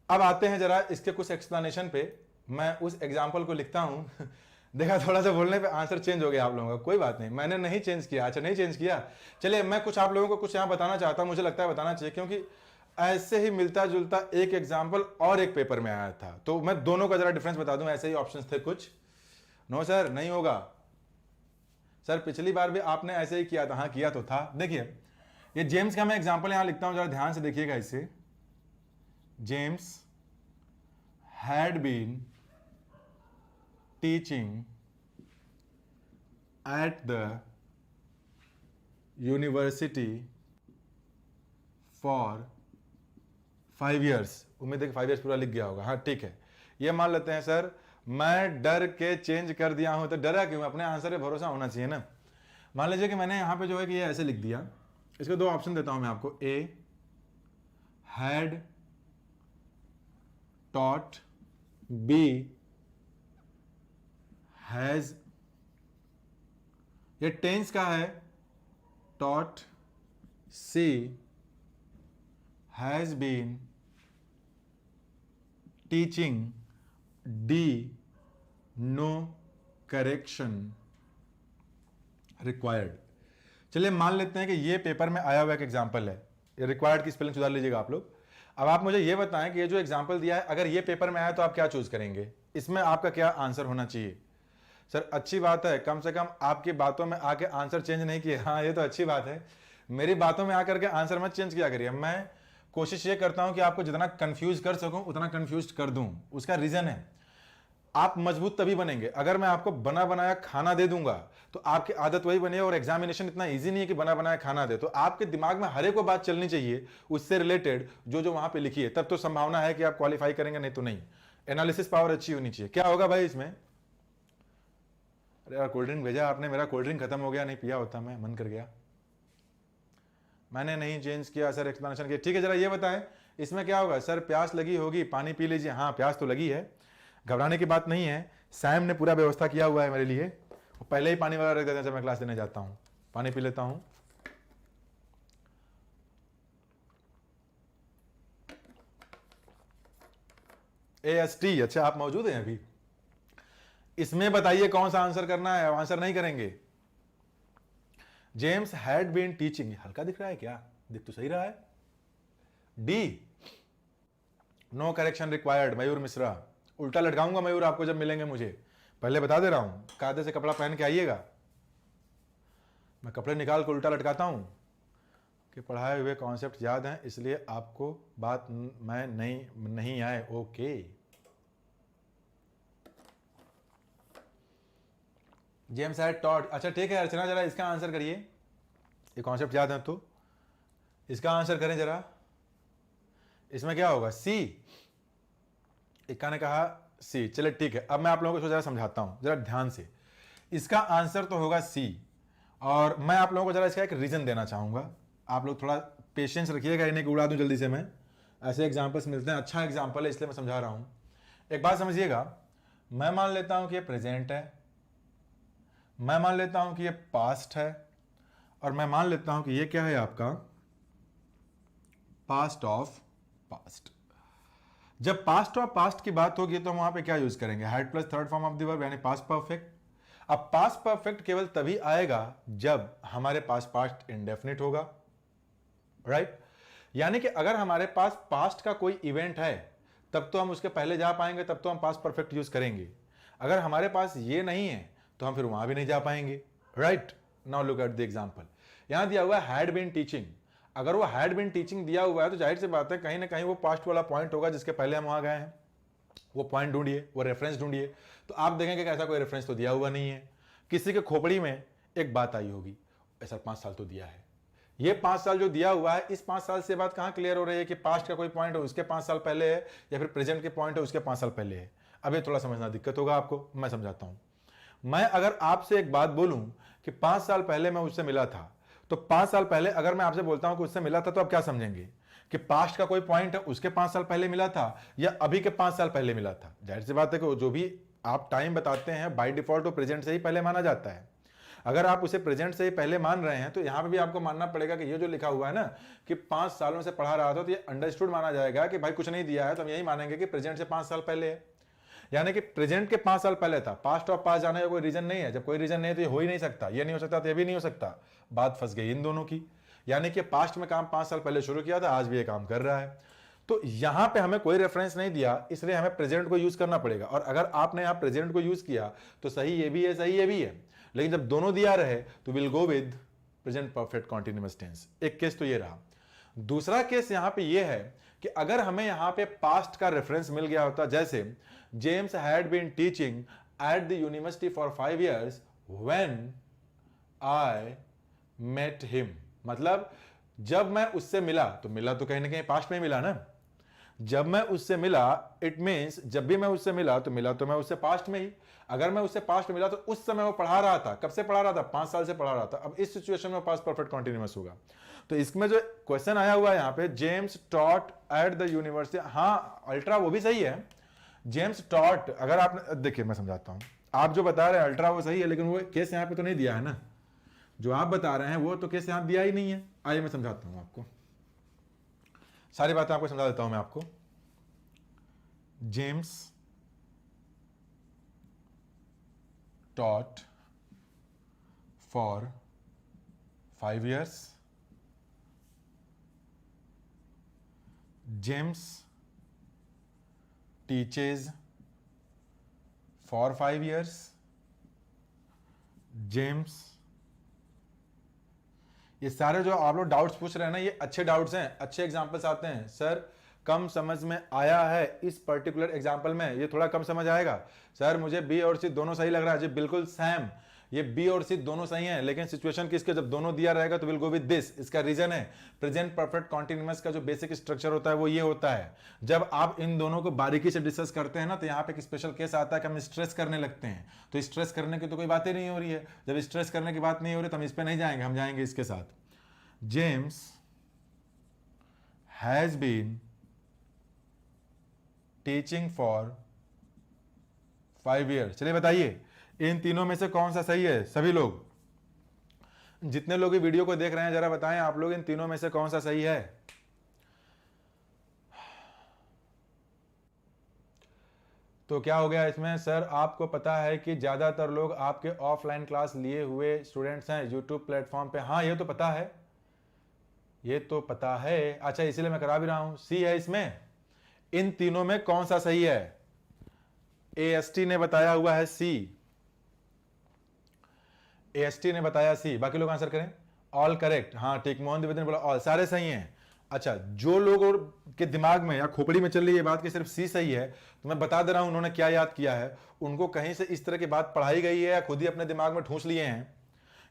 अब आते हैं जरा इसके कुछ एक्सप्लेनेशन पे। मैं उस एग्जाम्पल को लिखता हूं देखा, थोड़ा सा बोलने पे आंसर चेंज हो गया आप लोगों का। कोई बात नहीं, मैंने नहीं चेंज किया। अच्छा, नहीं चेंज किया। चलिए, मैं कुछ आप लोगों को कुछ यहाँ बताना चाहता हूँ, मुझे लगता है बताना चाहिए, क्योंकि ऐसे ही मिलता जुलता एक एग्जाम्पल और एक पेपर में आया था, तो मैं दोनों का जरा डिफरेंस बता दूं। ऐसे ही ऑप्शंस थे कुछ। नो सर, नहीं होगा सर, पिछली बार भी आपने ऐसे ही किया था। हाँ, किया तो था। देखिए, ये जेम्स का मैं एग्जाम्पल यहां लिखता हूं, जरा ध्यान से देखिएगा इसे। James had been teaching at the university for 5 years. उम्मीद है कि 5 ईयर्स पूरा लिख गया होगा। हाँ, ठीक है। ये मान लेते हैं सर, मैं डर के चेंज कर दिया हूं। तो डरा क्यों? अपने आंसर पे भरोसा होना चाहिए ना। मान लीजिए कि मैंने यहां पे जो है कि ये ऐसे लिख दिया। इसके दो ऑप्शन देता हूं मैं आपको। A had taught, B has. ये टेंस का है, taught, C has been teaching, D no correction required. चलिए, मान लेते हैं कि ये पेपर में आया हुआ एक एग्जाम्पल है। ये रिक्वायर्ड की स्पेलिंग सुधार लीजिएगा आप लोग। अब आप मुझे ये बताएं कि ये जो एग्जाम्पल दिया है, अगर ये पेपर में आया तो आप क्या चूज करेंगे? इसमें आपका क्या आंसर होना चाहिए? सर, अच्छी बात है, कम से कम आपकी बातों में आके आंसर चेंज नहीं किए। हाँ, ये तो अच्छी बात है। मेरी बातों में आकर के आंसर मत चेंज किया करिए। मैं कोशिश ये करता हूं कि आपको जितना कंफ्यूज कर सकूं उतना कंफ्यूज कर दूं। उसका रीजन है, आप मजबूत तभी बनेंगे अगर मैं आपको बना बनाया खाना दे दूंगा, तो आपकी आदत वही बनेगी। और एग्जामिनेशन इतना इजी नहीं है कि बना बनाया खाना दे, तो आपके दिमाग में हर एक को बात चलनी चाहिए उससे रिलेटेड, जो जो वहां पे लिखी है। तब तो संभावना है कि आप क्वालिफाई करेंगे, नहीं तो नहीं। एनालिसिस पावर अच्छी होनी चाहिए। क्या होगा भाई इसमें? अरे यार, कोल्ड ड्रिंक भेजा आपने, मेरा कोल्ड ड्रिंक खत्म हो गया, नहीं पिया होता मैं, मन कर गया। मैंने नहीं चेंज किया सर, एक्सप्लेनेशन किया। ठीक है, जरा ये बताएं इसमें क्या होगा? सर, प्यास लगी होगी, पानी पी लीजिए। हाँ, प्यास तो लगी है, घबराने की बात नहीं है। सैम ने पूरा व्यवस्था किया हुआ है मेरे लिए। वो पहले ही पानी वगैरह रख देते हैं जब मैं क्लास देने जाता हूं। पानी पी लेता हूं। AST, अच्छा आप मौजूद हैं अभी। इसमें बताइए कौन सा आंसर करना है। आंसर नहीं करेंगे। जेम्स हैड बीन टीचिंग, हल्का दिख रहा है क्या? दिख तो सही रहा है। डी नो करेक्शन रिक्वायर्ड, मयूर मिश्रा। उल्टा लटकाऊंगा मयूर आपको जब मिलेंगे मुझे, पहले बता दे रहा हूं। कायदे से कपड़ा पहन के आइएगा। मैं कपड़े निकाल कर उल्टा लटकाता हूं कि पढ़ाए हुए कॉन्सेप्ट याद हैं, इसलिए आपको बात मैं नहीं आए। Okay, James had taught. अच्छा ठीक है अर्चना, जरा इसका आंसर करिए। ये कॉन्सेप्ट याद है तो इसका आंसर करें जरा। इसमें क्या होगा? सी। इक्का ने कहा सी। चलिए ठीक है, अब मैं आप लोगों को जरा समझाता हूं, जरा ध्यान से। इसका आंसर तो होगा सी, और मैं आप लोगों को जरा इसका एक रीजन देना चाहूंगा। आप लोग थोड़ा पेशेंस रखिएगा, इन्हें उड़ा दूं जल्दी से मैं। ऐसे एग्जाम्पल्स मिलते हैं, अच्छा एग्जाम्पल है इसलिए मैं समझा रहा हूं। एक बात समझिएगा, मैं मान लेता हूं कि ये प्रेजेंट है, मैं मान लेता हूं कि ये पास्ट है, और मैं मान लेता हूं कि ये क्या है आपका? Past of past. जब पास्ट ऑफ पास्ट की बात होगी तो हम वहां पे क्या यूज करेंगे? Had plus third form of the verb, यानी पास्ट परफेक्ट। अब पास्ट परफेक्ट केवल तभी आएगा जब हमारे पास पास्ट इंडेफिनिट होगा, राइट? यानी कि अगर हमारे पास पास्ट का कोई इवेंट है तब तो हम उसके पहले जा पाएंगे, तब तो हम पास्ट परफेक्ट यूज करेंगे। अगर हमारे पास ये नहीं है तो हम फिर वहां भी नहीं जा पाएंगे, right? Now look at the example. यहां दिया हुआ है हैड बीन टीचिंग। अगर वो हैड बीन टीचिंग दिया हुआ है तो जाहिर सी बात है कहीं ना कहीं वो पास्ट वाला पॉइंट होगा जिसके पहले हम वहां गए हैं। वो पॉइंट ढूंढिए, वो रेफरेंस ढूंढिए। तो आप देखेंगे कि ऐसा कोई रेफरेंस तो दिया हुआ नहीं है। किसी के खोपड़ी में एक बात आई होगी, ऐसा 5 साल तो दिया है। ये 5 साल जो दिया हुआ है, इस 5 साल से बात कहां क्लियर हो रही है कि पास्ट का कोई पॉइंट है उसके 5 साल पहले है, या फिर प्रेजेंट के पॉइंट है उसके 5 साल पहले है? अब ये थोड़ा समझना दिक्कत होगा आपको, मैं समझाता हूं। मैं अगर आपसे एक बात बोलूं कि 5 साल पहले मैं उससे मिला था, तो 5 साल पहले अगर मैं आपसे बोलता हूं कि उससे मिला था, तो आप क्या समझेंगे? कि पास्ट का कोई पॉइंट है उसके 5 साल पहले मिला था, या अभी के 5 साल पहले मिला था? जाहिर सी बात है कि जो भी आप टाइम बताते हैं बाय डिफॉल्ट वो प्रेजेंट से ही पहले माना जाता है। अगर आप उसे प्रेजेंट से ही पहले मान रहे हैं तो यहां पे भी आपको मानना पड़ेगा कि ये जो लिखा हुआ है ना कि 5 सालों से पढ़ा रहा था, तो ये अंडरस्टूड माना जाएगा कि भाई कुछ नहीं दिया है, तो हम यही मानेंगे कि प्रेजेंट से 5 साल पहले है। यानी कि प्रेजेंट के 5 साल पहले था, पास्ट और पास्ट जाने का कोई रीजन नहीं है। जब कोई रीजन नहीं है तो ये हो ही नहीं सकता, ये नहीं हो सकता तो ये भी नहीं हो सकता, बात फंस गई इन दोनों की। यानी कि पास्ट में काम 5 साल पहले शुरू किया था, आज भी ये काम कर रहा है। तो यहां पे हमें कोई रेफरेंस नहीं दिया, इसलिए हमें प्रेजेंट को यूज करना पड़ेगा। और अगर आपने यहां प्रेजेंट को यूज किया तो सही ये भी है, सही ये भी है, लेकिन जब दोनों दिया रहे तो will go with present perfect continuous tense. एक केस तो ये रहा। दूसरा केस यहां पे ये है कि अगर हमें यहां पे पास्ट का रेफरेंस मिल गया होता, जैसे James had been teaching at the university for 5 years when I met him, मतलब जब मैं उससे मिला, तो मिला तो कहीं ना कहीं पास्ट में मिला ना। जब मैं उससे मिला, इट मीन्स जब भी मैं उससे मिला तो मिला तो मैं उससे पास्ट में ही। अगर मैं उससे पास्ट में मिला तो उस समय वो पढ़ा रहा था। कब से पढ़ा रहा था? 5 साल से पढ़ा रहा था। अब इस सिचुएशन में पास्ट परफेक्ट कॉन्टिन्यूअस होगा। तो इसमें जो क्वेश्चन आया हुआ है यहाँ पे, James taught at the university, हाँ अल्ट्रा वो भी सही है, जेम्स टॉट। अगर आपने देखिए, मैं समझाता हूं, आप जो बता रहे हैं अल्ट्रा वो सही है, लेकिन वो केस यहाँ पे तो नहीं दिया है ना। जो आप बता रहे हैं वो तो केस यहां दिया ही नहीं है। आइए मैं समझाता हूं आपको, सारी बातें आपको समझा देता हूं मैं आपको। James taught for 5 years, James teaches for 5 years, James. ये सारे जो आप लोग डाउट्स पूछ रहे हैं ना, ये अच्छे डाउट्स हैं, अच्छे एग्जांपल्स आते हैं। सर कम समझ में आया है इस पर्टिकुलर एग्जांपल में, ये थोड़ा कम समझ आएगा। सर मुझे बी और सी दोनों सही लग रहा है जी, बिल्कुल सैम, ये बी और सी दोनों सही हैं, लेकिन सिचुएशन किसके, जब दोनों दिया रहेगा तो विल गो विद दिस। इसका रीजन है प्रेजेंट परफेक्ट कॉन्टिन्यूअस का जो बेसिक स्ट्रक्चर होता है वो ये होता है। जब आप इन दोनों को बारीकी से डिस्कस करते हैं ना, तो यहाँ पे एक स्पेशल केस आता है कि हम स्ट्रेस करने लगते हैं। तो स्ट्रेस करने की तो कोई बात ही नहीं हो रही है। जब स्ट्रेस करने की बात नहीं हो रही तो हम इस पर नहीं जाएंगे, हम जाएंगे इसके साथ। James has been teaching for 5 years। चलिए बताइए इन तीनों में से कौन सा सही है? सभी लोग, जितने लोग ये वीडियो को देख रहे हैं, जरा बताएं आप लोग इन तीनों में से कौन सा सही है? तो क्या हो गया इसमें? सर आपको पता है कि ज्यादातर लोग आपके ऑफलाइन क्लास लिए हुए स्टूडेंट्स हैं यूट्यूब प्लेटफॉर्म पे। हाँ ये तो पता है, ये तो पता है। अच्छा इसीलिए मैं करा भी रहा हूं। सी है इसमें। इन तीनों में कौन सा सही है? एएसटी ने बताया हुआ है सी, एएसटी ने बताया सी। बाकी लोग आंसर करें। ऑल करेक्ट, हाँ ठीक, मोहन द्विवेदी ने बोला ऑल, सारे सही हैं। अच्छा जो लोगों के दिमाग में या खोपड़ी में चल रही है बात कि सिर्फ सी सही है, तो मैं बता दे रहा हूं उन्होंने क्या याद किया है। उनको कहीं से इस तरह की बात पढ़ाई गई है या खुद ही अपने दिमाग में ठूंस लिए हैं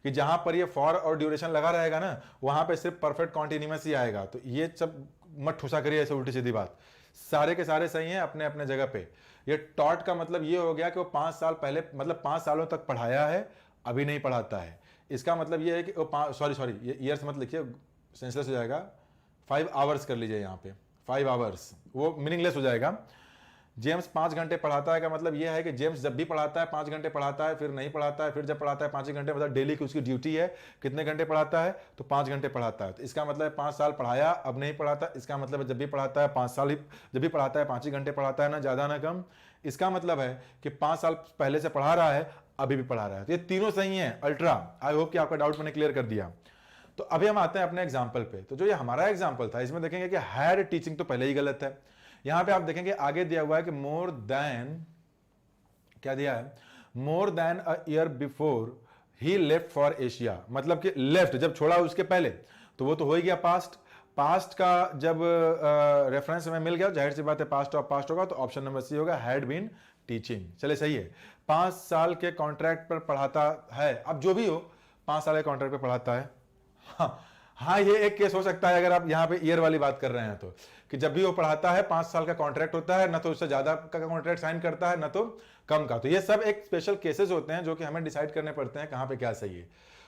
कि जहां पर ये फॉर और ड्यूरेशन लगा रहेगा ना, वहां पे सिर्फ परफेक्ट कॉन्टिन्यूअस ही आएगा। तो ये सब मत ठूसा करिए ऐसे उल्टी सीधी बात, सारे के सारे सही हैं अपने अपने जगह पे। ये टॉट का मतलब ये हो गया कि वो 5 साल पहले, मतलब 5 सालों तक पढ़ाया है, अभी नहीं पढ़ाता है। इसका मतलब ये है कि वो सॉरी ये ईयर्स मत लिखिए, सेंसलेस हो जाएगा। 5 आवर्स कर लीजिए यहाँ पे, 5 आवर्स, वो मीनिंगलेस हो जाएगा। जेम्स 5 घंटे पढ़ाता है का मतलब यह है कि जेम्स जब भी पढ़ाता है 5 घंटे पढ़ाता है, फिर नहीं पढ़ाता है, फिर जब पढ़ाता है 5 ही घंटे, मतलब डेली की उसकी ड्यूटी है। कितने घंटे पढ़ाता है? तो 5 घंटे पढ़ाता है। तो इसका मतलब 5 साल पढ़ाया, अब नहीं पढ़ाता। इसका मतलब जब भी पढ़ाता है 5 साल ही, जब भी पढ़ाता है 5 ही घंटे पढ़ाता है, ना ज़्यादा ना कम। इसका मतलब है कि 5 साल पहले से पढ़ा रहा है, अभी भी पढ़ा रहा है। तो ये तीनों सही हैं अल्ट्रा। आई होप कि आपका डाउट मैंने क्लियर कर दिया। तो अभी हम आते हैं अपने एग्जाम्पल पे। तो जो ये हमारा एग्जाम्पल था, इसमें देखेंगे कि हैड टीचिंग तो पहले ही गलत है। यहां पे आप देखेंगे आगे दिया हुआ है कि मोर देन, क्या दिया है? More than a year before he left for Asia, मतलब कि लेफ्ट जब छोड़ा उसके पहले, तो वो तो हो ही गया पास्ट। पास्ट का जब रेफरेंस में मिल गया, जाहिर सी बात है पास्ट ऑफ पास्ट होगा, तो ऑप्शन नंबर सी होगा, हैड बीन टीचिंग। चले सही है। 5 साल के कॉन्ट्रैक्ट पर पढ़ाता है, अब जो भी हो 5 साल के कॉन्ट्रैक्ट पर पढ़ाता है। हाँ ये एक केस हो सकता है अगर आप यहाँ पे ईयर वाली बात कर रहे हैं तो, कि जब भी वो पढ़ाता है 5 साल का कॉन्ट्रैक्ट होता है, ना तो उससे ज्यादा का कॉन्ट्रैक्ट साइन करता है, ना तो कम का। तो ये सब एक स्पेशल केसेस होते हैं जो कि हमें डिसाइड करने पड़ते हैं कहां पे क्या सही है।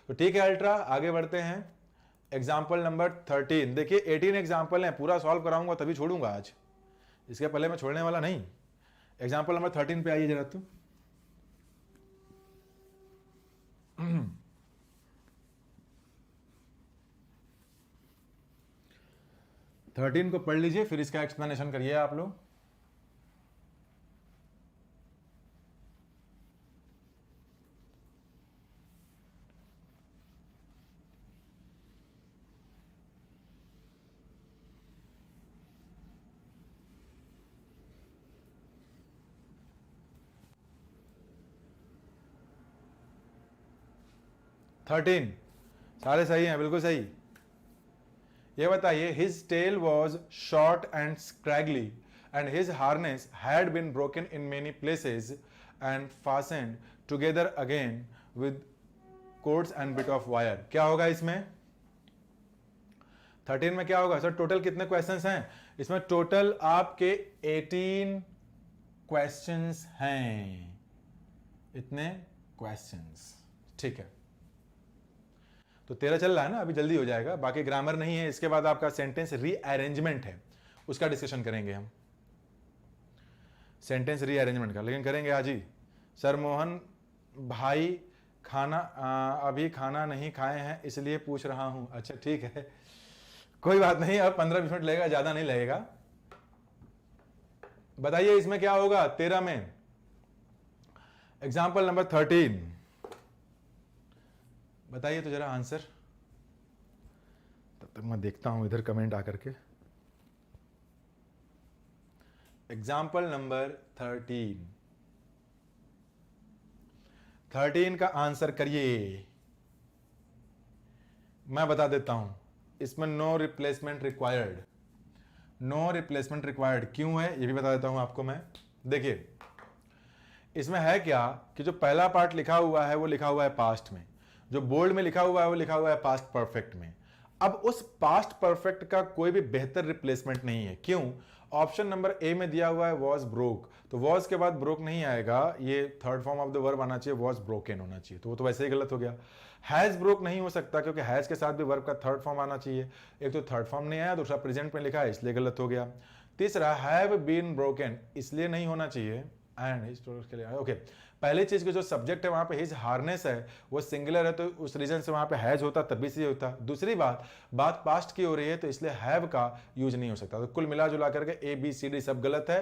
तो ठीक है अल्ट्रा, आगे बढ़ते हैं। एग्जाम्पल नंबर 13 देखिए, 18 एग्जाम्पल है, पूरा सॉल्व कराऊंगा तभी छोड़ूंगा आज, इसके पहले मैं छोड़ने वाला नहीं। एग्जाम्पल नंबर 13 पे आइए जरा। तो 13 को पढ़ लीजिए, फिर इसका एक्सप्लेनेशन करिए आप लोग। 13 सारे सही हैं, बिल्कुल सही। ये बताइए, his tail was short and scraggly and his harness had been broken in many places and fastened together again with cords and bit of wire. क्या होगा इसमें? 13 में क्या होगा सर? टोटल कितने क्वेश्चंस हैं इसमें? टोटल आपके 18 क्वेश्चंस हैं, इतने क्वेश्चंस, ठीक है। तो 13 चल रहा है ना, अभी जल्दी हो जाएगा। बाकी ग्रामर नहीं है, इसके बाद आपका सेंटेंस रीअरेंजमेंट है, उसका डिस्कशन करेंगे हम, सेंटेंस रीअरेंजमेंट का, लेकिन करेंगे आज ही। सर मोहन भाई खाना अभी खाना नहीं खाए हैं इसलिए पूछ रहा हूं। अच्छा ठीक है, कोई बात नहीं, अब 15-20 मिनट लगेगा, ज्यादा नहीं लगेगा। बताइए इसमें क्या होगा 13 में? एग्जाम्पल नंबर 13 बताइए तो जरा आंसर। तब तक मैं देखता हूं इधर कमेंट आकर के। एग्जाम्पल नंबर 13 का आंसर करिए। मैं बता देता हूं, इसमें no replacement required. No replacement required क्यों है ये भी बता देता हूं आपको मैं। देखिए इसमें है क्या कि जो पहला पार्ट लिखा हुआ है वो लिखा हुआ है पास्ट में, जो बोल्ड में लिखा हुआ है वो लिखा हुआ है पास्ट परफेक्ट में। अब उस पास्ट परफेक्ट का कोई भी बेहतर रिप्लेसमेंट नहीं है। क्यों? ऑप्शन नंबर ए में दिया हुआ है वॉज ब्रोक, तो वॉज के बाद ब्रोक नहीं आएगा, ये third form of the verb आना चाहिए, वॉज ब्रोकन होना चाहिए, तो वो तो वैसे ही गलत हो गया। हैज ब्रोक नहीं हो सकता क्योंकि हैज के साथ भी वर्ब का थर्ड फॉर्म आना चाहिए, एक तो थर्ड फॉर्म नहीं आया, दूसरा प्रेजेंट में लिखा है इसलिए गलत हो गया। तीसरा हैव बीन ब्रोकन इसलिए नहीं होना चाहिए, एंड हिज के लिए ओके। पहली चीज के जो सब्जेक्ट है वहां पे हिज हार्नेस है वो सिंगुलर है, तो उस रीजन से वहां पे हैज होता तभी से होता। दूसरी बात पास्ट की हो रही है तो इसलिए हैव का यूज नहीं हो सकता। तो कुल मिला जुला करके ABCD सब गलत है।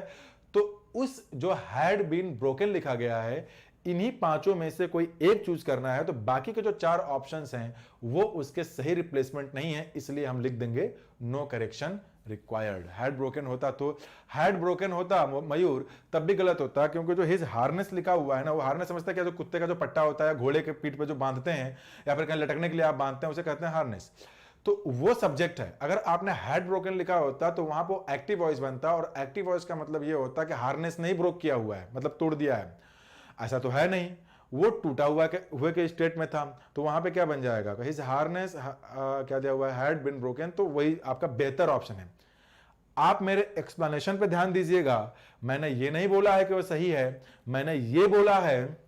तो उस जो हैड बीन ब्रोकन लिखा गया है इन्हीं पांचों में से कोई एक चूज करना है, तो बाकी के जो 4 ऑप्शंस हैं वो उसके सही रिप्लेसमेंट नहीं है, इसलिए हम लिख देंगे no correction required. Had broken होता तो हैड ब्रोकन होता मयूर तब भी गलत होता, क्योंकि जो हिज हार्नेस लिखा हुआ है ना, वो हार्नेस समझता है क्या, जो कुत्ते का जो पट्टा होता है घोड़े के पीठ पे जो बांधते हैं या फिर कहीं लटकने के लिए आप बांधते हैं उसे कहते हैं हार्नेस, तो वो सब्जेक्ट है। अगर आपने हैड ब्रोकन लिखा होता तो वहां पर एक्टिव वॉइस बनता, और एक्टिव वॉइस का मतलब ये होता कि हार्नेस नहीं ब्रोक किया हुआ है, मतलब तोड़ दिया है। ऐसा तो है नहीं, वो टूटा हुआ हुए के स्टेट में था, तो वहां पे क्या बन जाएगा, हिज हार्नेस क्या दिया हुआ है, हैड बीन ब्रोकन, तो वही आपका बेहतर ऑप्शन है। आप मेरे एक्सप्लेनेशन पे ध्यान दीजिएगा, मैंने ये नहीं बोला है कि वो सही है, मैंने ये बोला है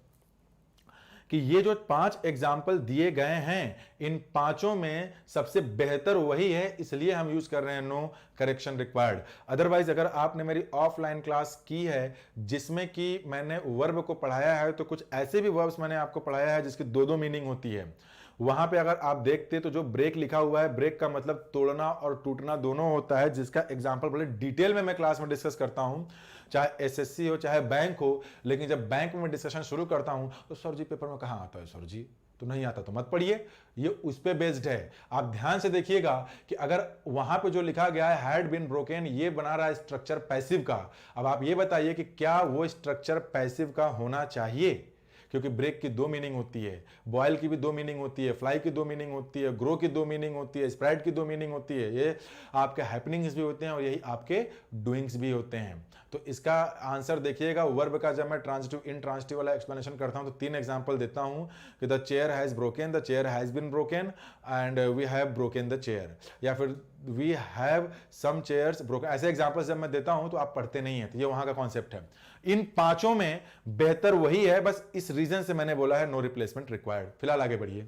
कि ये जो 5 एग्जाम्पल दिए गए हैं इन पांचों में सबसे बेहतर वही है, इसलिए हम यूज कर रहे हैं नो करेक्शन रिक्वायर्ड। अदरवाइज अगर आपने मेरी ऑफलाइन क्लास की है जिसमें कि मैंने वर्ब को पढ़ाया है, तो कुछ ऐसे भी वर्ब्स मैंने आपको पढ़ाया है जिसकी 2-2 मीनिंग होती है। वहां पे अगर आप देखते तो जो ब्रेक लिखा हुआ है, ब्रेक का मतलब तोड़ना और टूटना दोनों होता है, जिसका एग्जांपल बड़े डिटेल में मैं क्लास में डिस्कस करता हूं, चाहे SSC हो चाहे बैंक हो। लेकिन जब बैंक में डिस्कशन शुरू करता हूं तो सर जी पेपर में कहां आता है, सर जी तो नहीं आता तो मत पढ़िए, ये उस पे बेस्ड है। आप ध्यान से देखिएगा कि अगर वहां पे जो लिखा गया है हैड बीन ब्रोकन, ये बना रहा है स्ट्रक्चर पैसिव का। अब आप ये बताइए कि क्या वो स्ट्रक्चर पैसिव का होना चाहिए, क्योंकि ब्रेक की 2 मीनिंग होती है, बॉयल की भी 2 मीनिंग होती है, फ्लाई की 2 मीनिंग होती है, ग्रो की 2 मीनिंग होती है, स्प्राइट की 2 मीनिंग होती है, ये आपके हैपनिंग्स भी होते हैं और यही आपके डूइंग्स भी होते हैं। तो इसका आंसर देखिएगा, वर्ब का जब मैं ट्रांजिटिव इंट्रांजिटिव वाला एक्सप्लेनेशन करता हूं तो 3 एग्जांपल देता हूं कि the chair has broken, the chair has been broken and we have broken the chair, या फिर we have some chairs broken. ऐसे एग्जांपल्स जब मैं देता हूं तो आप पढ़ते नहीं हैं, तो ये वहां का कॉन्सेप्ट है। इन पांचों में बेहतर वही है, बस इस रीजन से मैंने बोला है नो रिप्लेसमेंट रिक्वायर्ड। फिलहाल आगे बढ़िए।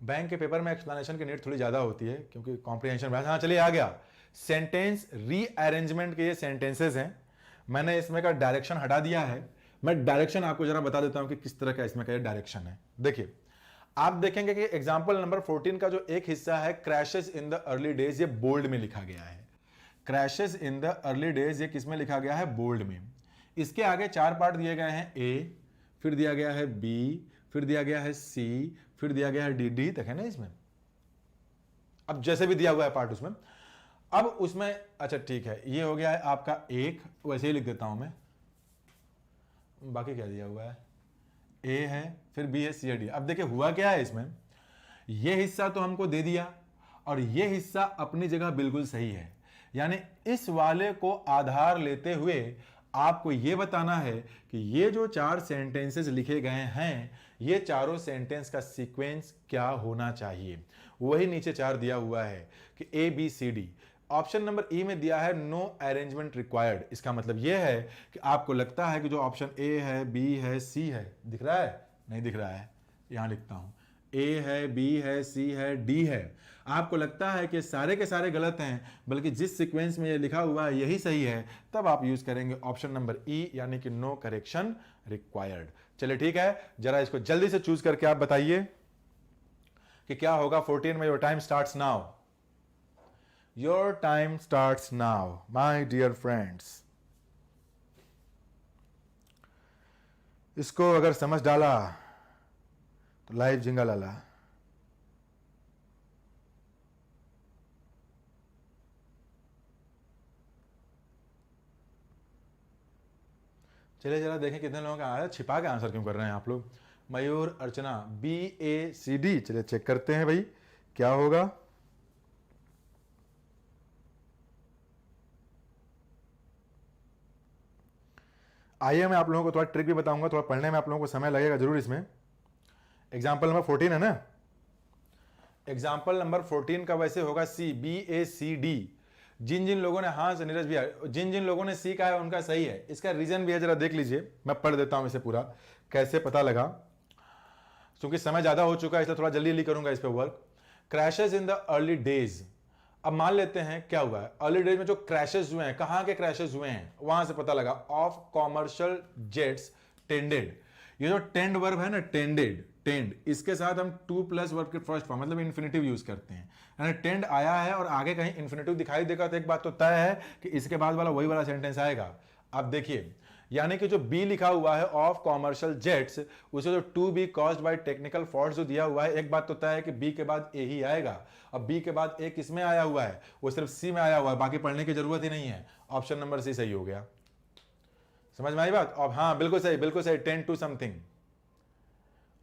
बैंक के पेपर में एक्सप्लेनेशन की नीड थोड़ी ज्यादा होती है क्योंकि कॉम्प्रिहेंशन। हाँ चलिए आ गया, सेंटेंस रीअरेंजमेंट के ये सेंटेंसेस हैं। मैंने इसमें का डायरेक्शन हटा दिया है, मैं डायरेक्शन आपको जरा बता देता हूं कि किस तरह का इसमें का डायरेक्शन है। देखिए आप देखेंगे कि एग्जाम्पल नंबर 14 का जो एक हिस्सा है crashes in the early days, ये बोल्ड में लिखा गया है। Crashes in the early days ये किस में लिखा गया है, बोल्ड में। इसके आगे 4 पार्ट दिए गए हैं, A, फिर दिया गया है B, फिर दिया गया है C, फिर दिया गया है D देखें ना इसमें। अब जैसे भी दिया हुआ है पार्ट उसमें, अब उसमें अच्छा ठीक है, ये हो गया है आपका 1, वैसे ही लिख देता हूं मैं, बाकी क्या दिया हुआ है ए है, फिर बी है, सी है, डी। अब देखिए हुआ क्या है इसमें, ये हिस्सा तो हमको दे दिया और ये हिस्सा अपनी जगह बिल्कुल सही है। यानी इस वाले को आधार लेते हुए आपको यह बताना है कि ये जो 4 सेंटेंसेस लिखे गए हैं, ये चारों सेंटेंस का सीक्वेंस क्या होना चाहिए। वही नीचे 4 दिया हुआ है कि A B C D. Option number E में दिया है नो अरेंजमेंट रिक्वायर्ड। इसका मतलब यह है कि आपको लगता है कि जो ऑप्शन ए है, बी है, सी है, दिख रहा है? नहीं दिख रहा है, यहां लिखता हूं, ए है, बी है, सी है, डी है। आपको लगता है कि सारे के सारे गलत हैं, बल्कि जिस सीक्वेंस में ये लिखा हुआ है यही सही है, तब आप यूज करेंगे ऑप्शन नंबर ई, यानी कि नो करेक्शन रिक्वायर्ड। चलिए ठीक है, जरा इसको जल्दी से चूज करके आप बताइए कि क्या होगा 14 में। Your time starts now, your time starts now my dear friends. इसको अगर समझ डाला तो लाइव जिंगल आला। चलिए जरा देखें कितने लोगों का आया। छिपा के आंसर क्यों कर रहे हैं आप लोग? मयूर, अर्चना, बी ए सी डी। चलिए चेक करते हैं भाई क्या होगा। आइए मैं आप लोगों को थोड़ा ट्रिक भी बताऊंगा, थोड़ा पढ़ने में आप लोगों को समय लगेगा जरूर इसमें। एग्जाम्पल नंबर 14 है ना, एग्जाम्पल नंबर 14 का वैसे होगा सी, बी ए सी डी। जिन जिन लोगों ने, हाँ से नीरज भैया, जिन जिन लोगों ने सी कहा है उनका सही है। इसका रीजन भी है, जरा देख लीजिए, मैं पढ़ देता हूं इसे पूरा, कैसे पता लगा। क्योंकि समय ज्यादा हो चुका है इसलिए थोड़ा जल्दी जल्दी करूंगा इस पे work. Crashes in the early days. अब मान लेते हैं क्या हुआ है, अर्ली डेज में जो क्रैशेस हुए हैं, कहां के क्रैशेस हुए हैं, वहां से पता लगा ऑफ कॉमर्शियल जेट्स टेंडेड। ये जो टेंड वर्ब है ना, टेंडेड, टेंड, इसके साथ हम टू प्लस वर्ब के फर्स्ट फॉर्म मतलब इन्फिनेटिव यूज करते हैं। यानी टेंड आया है और आगे कहीं इन्फिनेटिव दिखाई देगा तो एक बात तो तय है कि इसके बाद वाला वही वाला सेंटेंस आएगा। अब देखिए, यानी कि जो बी लिखा हुआ है ऑफ कॉमर्शियल जेट्स, उसे जो to be caused by technical fault जो दिया हुआ है, एक बात तो तय है कि बी के बाद ए ही आएगा। अब बी के बाद ए किसमें आया हुआ है? वो सिर्फ सी में आया हुआ है, बाकी पढ़ने की जरूरत ही नहीं है। ऑप्शन नंबर सी सही हो गया। समझ में आई बात? अब हाँ बिल्कुल सही, बिल्कुल सही, 10 टू समथिंग।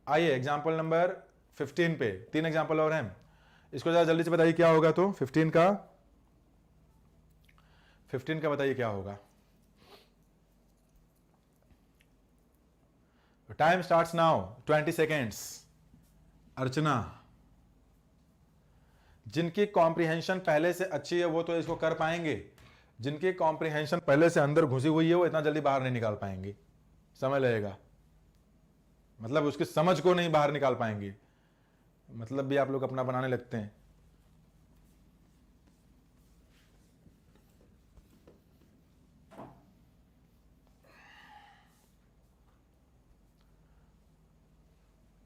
आइए एग्जाम्पल नंबर 15 पे, 3 एग्जाम्पल और हैं, इसको जरा जल्दी से बताइए क्या होगा। तो 15 का बताइए क्या होगा। Time starts now, 20 seconds. Archana, जिनकी कॉम्प्रिहेंशन पहले से अच्छी है वो तो इसको कर पाएंगे, जिनकी कॉम्प्रिहेंशन पहले से अंदर घुसी हुई है वो इतना जल्दी बाहर नहीं निकाल पाएंगे, समय लगेगा। मतलब उसकी समझ को नहीं बाहर निकाल पाएंगे, मतलब भी आप लोग अपना बनाने लगते हैं।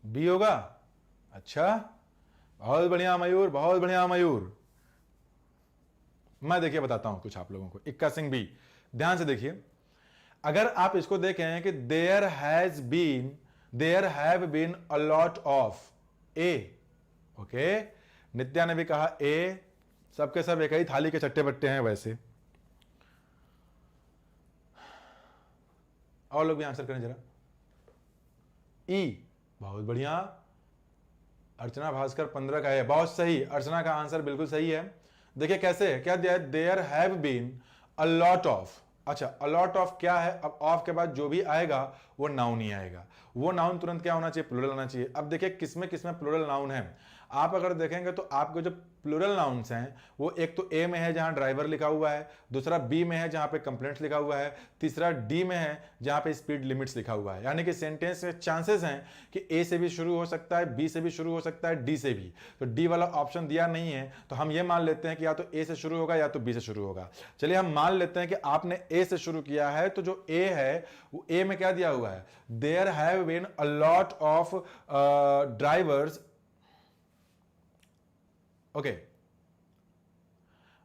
बी होगा? अच्छा, बहुत बढ़िया मयूर, बहुत बढ़िया मयूर। मैं देखिए बताता हूं कुछ आप लोगों को। इक्का सिंह बी, ध्यान से देखिए, अगर आप इसको देखें कि there have been a lot of uh, okay, Nitya ने भी कहा ए, सबके सब एक ही थाली के चट्टे बट्टे हैं वैसे। और लोग भी आंसर करें जरा। ई, बहुत बढ़िया। अर्चना भास्कर 15 का है, बहुत सही, अर्चना का आंसर बिल्कुल सही है। देखिए कैसे, क्या दिया है, there have been a lot of. अच्छा, अ लॉट ऑफ क्या है? अब ऑफ के बाद जो भी आएगा वो नाउन ही आएगा। वो नाउन तुरंत क्या होना चाहिए? प्लूरल होना चाहिए। अब देखिए किसमें किसमें प्लूरल नाउन है। आप अगर देखेंगे तो आपके जो प्लूरल नाउन्स हैं वो एक तो ए में है जहां ड्राइवर लिखा हुआ है, दूसरा बी में है जहां पे कंप्लेंट्स लिखा हुआ है, तीसरा डी में है जहां पे स्पीड लिमिट्स लिखा हुआ है। यानी कि सेंटेंस में चांसेस हैं कि ए से भी शुरू हो सकता है, बी से भी शुरू हो सकता है, डी से भी। तो डी वाला ऑप्शन दिया नहीं है तो हम ये मान लेते हैं कि या तो ए से शुरू होगा या तो बी से शुरू होगा। चलिए हम मान लेते हैं कि आपने ए से शुरू किया है, तो जो ए है वो ए में क्या दिया हुआ है? There have been a lot of drivers, okay,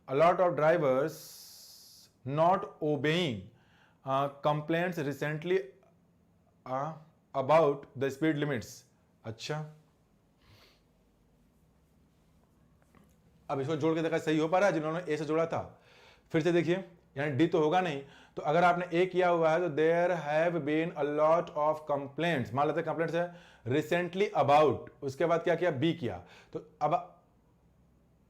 a lot of drivers not obeying complaints recently about the speed limits. अच्छा, अब इसको जोड़ के देखा सही हो पा रहा है जिन्होंने ए से जोड़ा था? फिर से देखिए, यानी डी तो होगा नहीं, तो अगर आपने ए किया हुआ है तो there have been a lot of complaints, मान लेते हैं कंप्लेंट्स है रिसेंटली अबाउट, उसके बाद क्या किया, बी किया, तो अब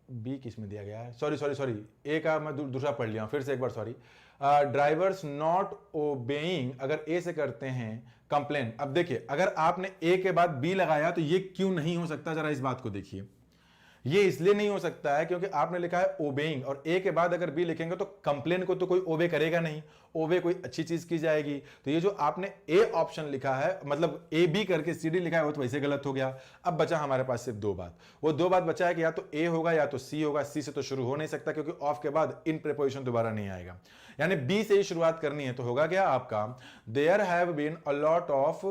बी किस में दिया गया है, सॉरी ए का मैं दूसरा पढ़ लिया फिर से एक बार, सॉरी। ड्राइवर्स नॉट ओबेइंग, अगर ए से करते हैं कंप्लेन, अब देखिए अगर आपने ए के बाद बी लगाया तो ये क्यों नहीं हो सकता, जरा इस बात को देखिए। ये इसलिए नहीं हो सकता है क्योंकि आपने लिखा है ओबेइंग और ए के बाद अगर बी लिखेंगे तो कंप्लेन को तो कोई ओबे करेगा नहीं, ओबे कोई अच्छी चीज की जाएगी। तो ये जो आपने ए ऑप्शन लिखा है, मतलब ए बी करके सी डी लिखा है, वो तो वैसे गलत हो गया। अब बचा हमारे पास सिर्फ दो बात, वो दो बात बचा है कि या तो ए होगा या तो सी होगा। सी से तो शुरू हो नहीं सकता क्योंकि ऑफ के बाद इन प्रीपोजिशन दोबारा नहीं आएगा, यानी बी से ही शुरुआत करनी है। तो होगा क्या आपका, there have been a lot of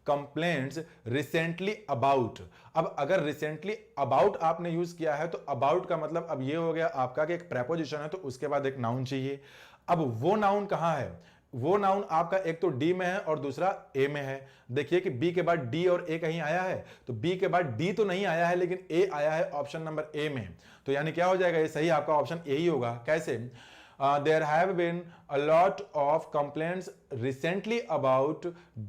complaints recently about. अब अगर रिसेंटली अबाउट आपने यूज किया है तो अबाउट का मतलब अब ये हो गया आपका कि एक प्रेपोजिशन है तो उसके बाद एक नाउन चाहिए। अब वो नाउन कहां है, वो नाउन आपका एक तो डी में है और दूसरा ए में है। देखिए कि बी के बाद डी और ए कहीं आया है, तो बी के बाद डी तो नहीं आया है लेकिन ए आया है ऑप्शन नंबर ए में। तो यानी क्या हो जाएगा, ये सही आपका ऑप्शन ए ही होगा। कैसे, there have been a lot of complaints recently about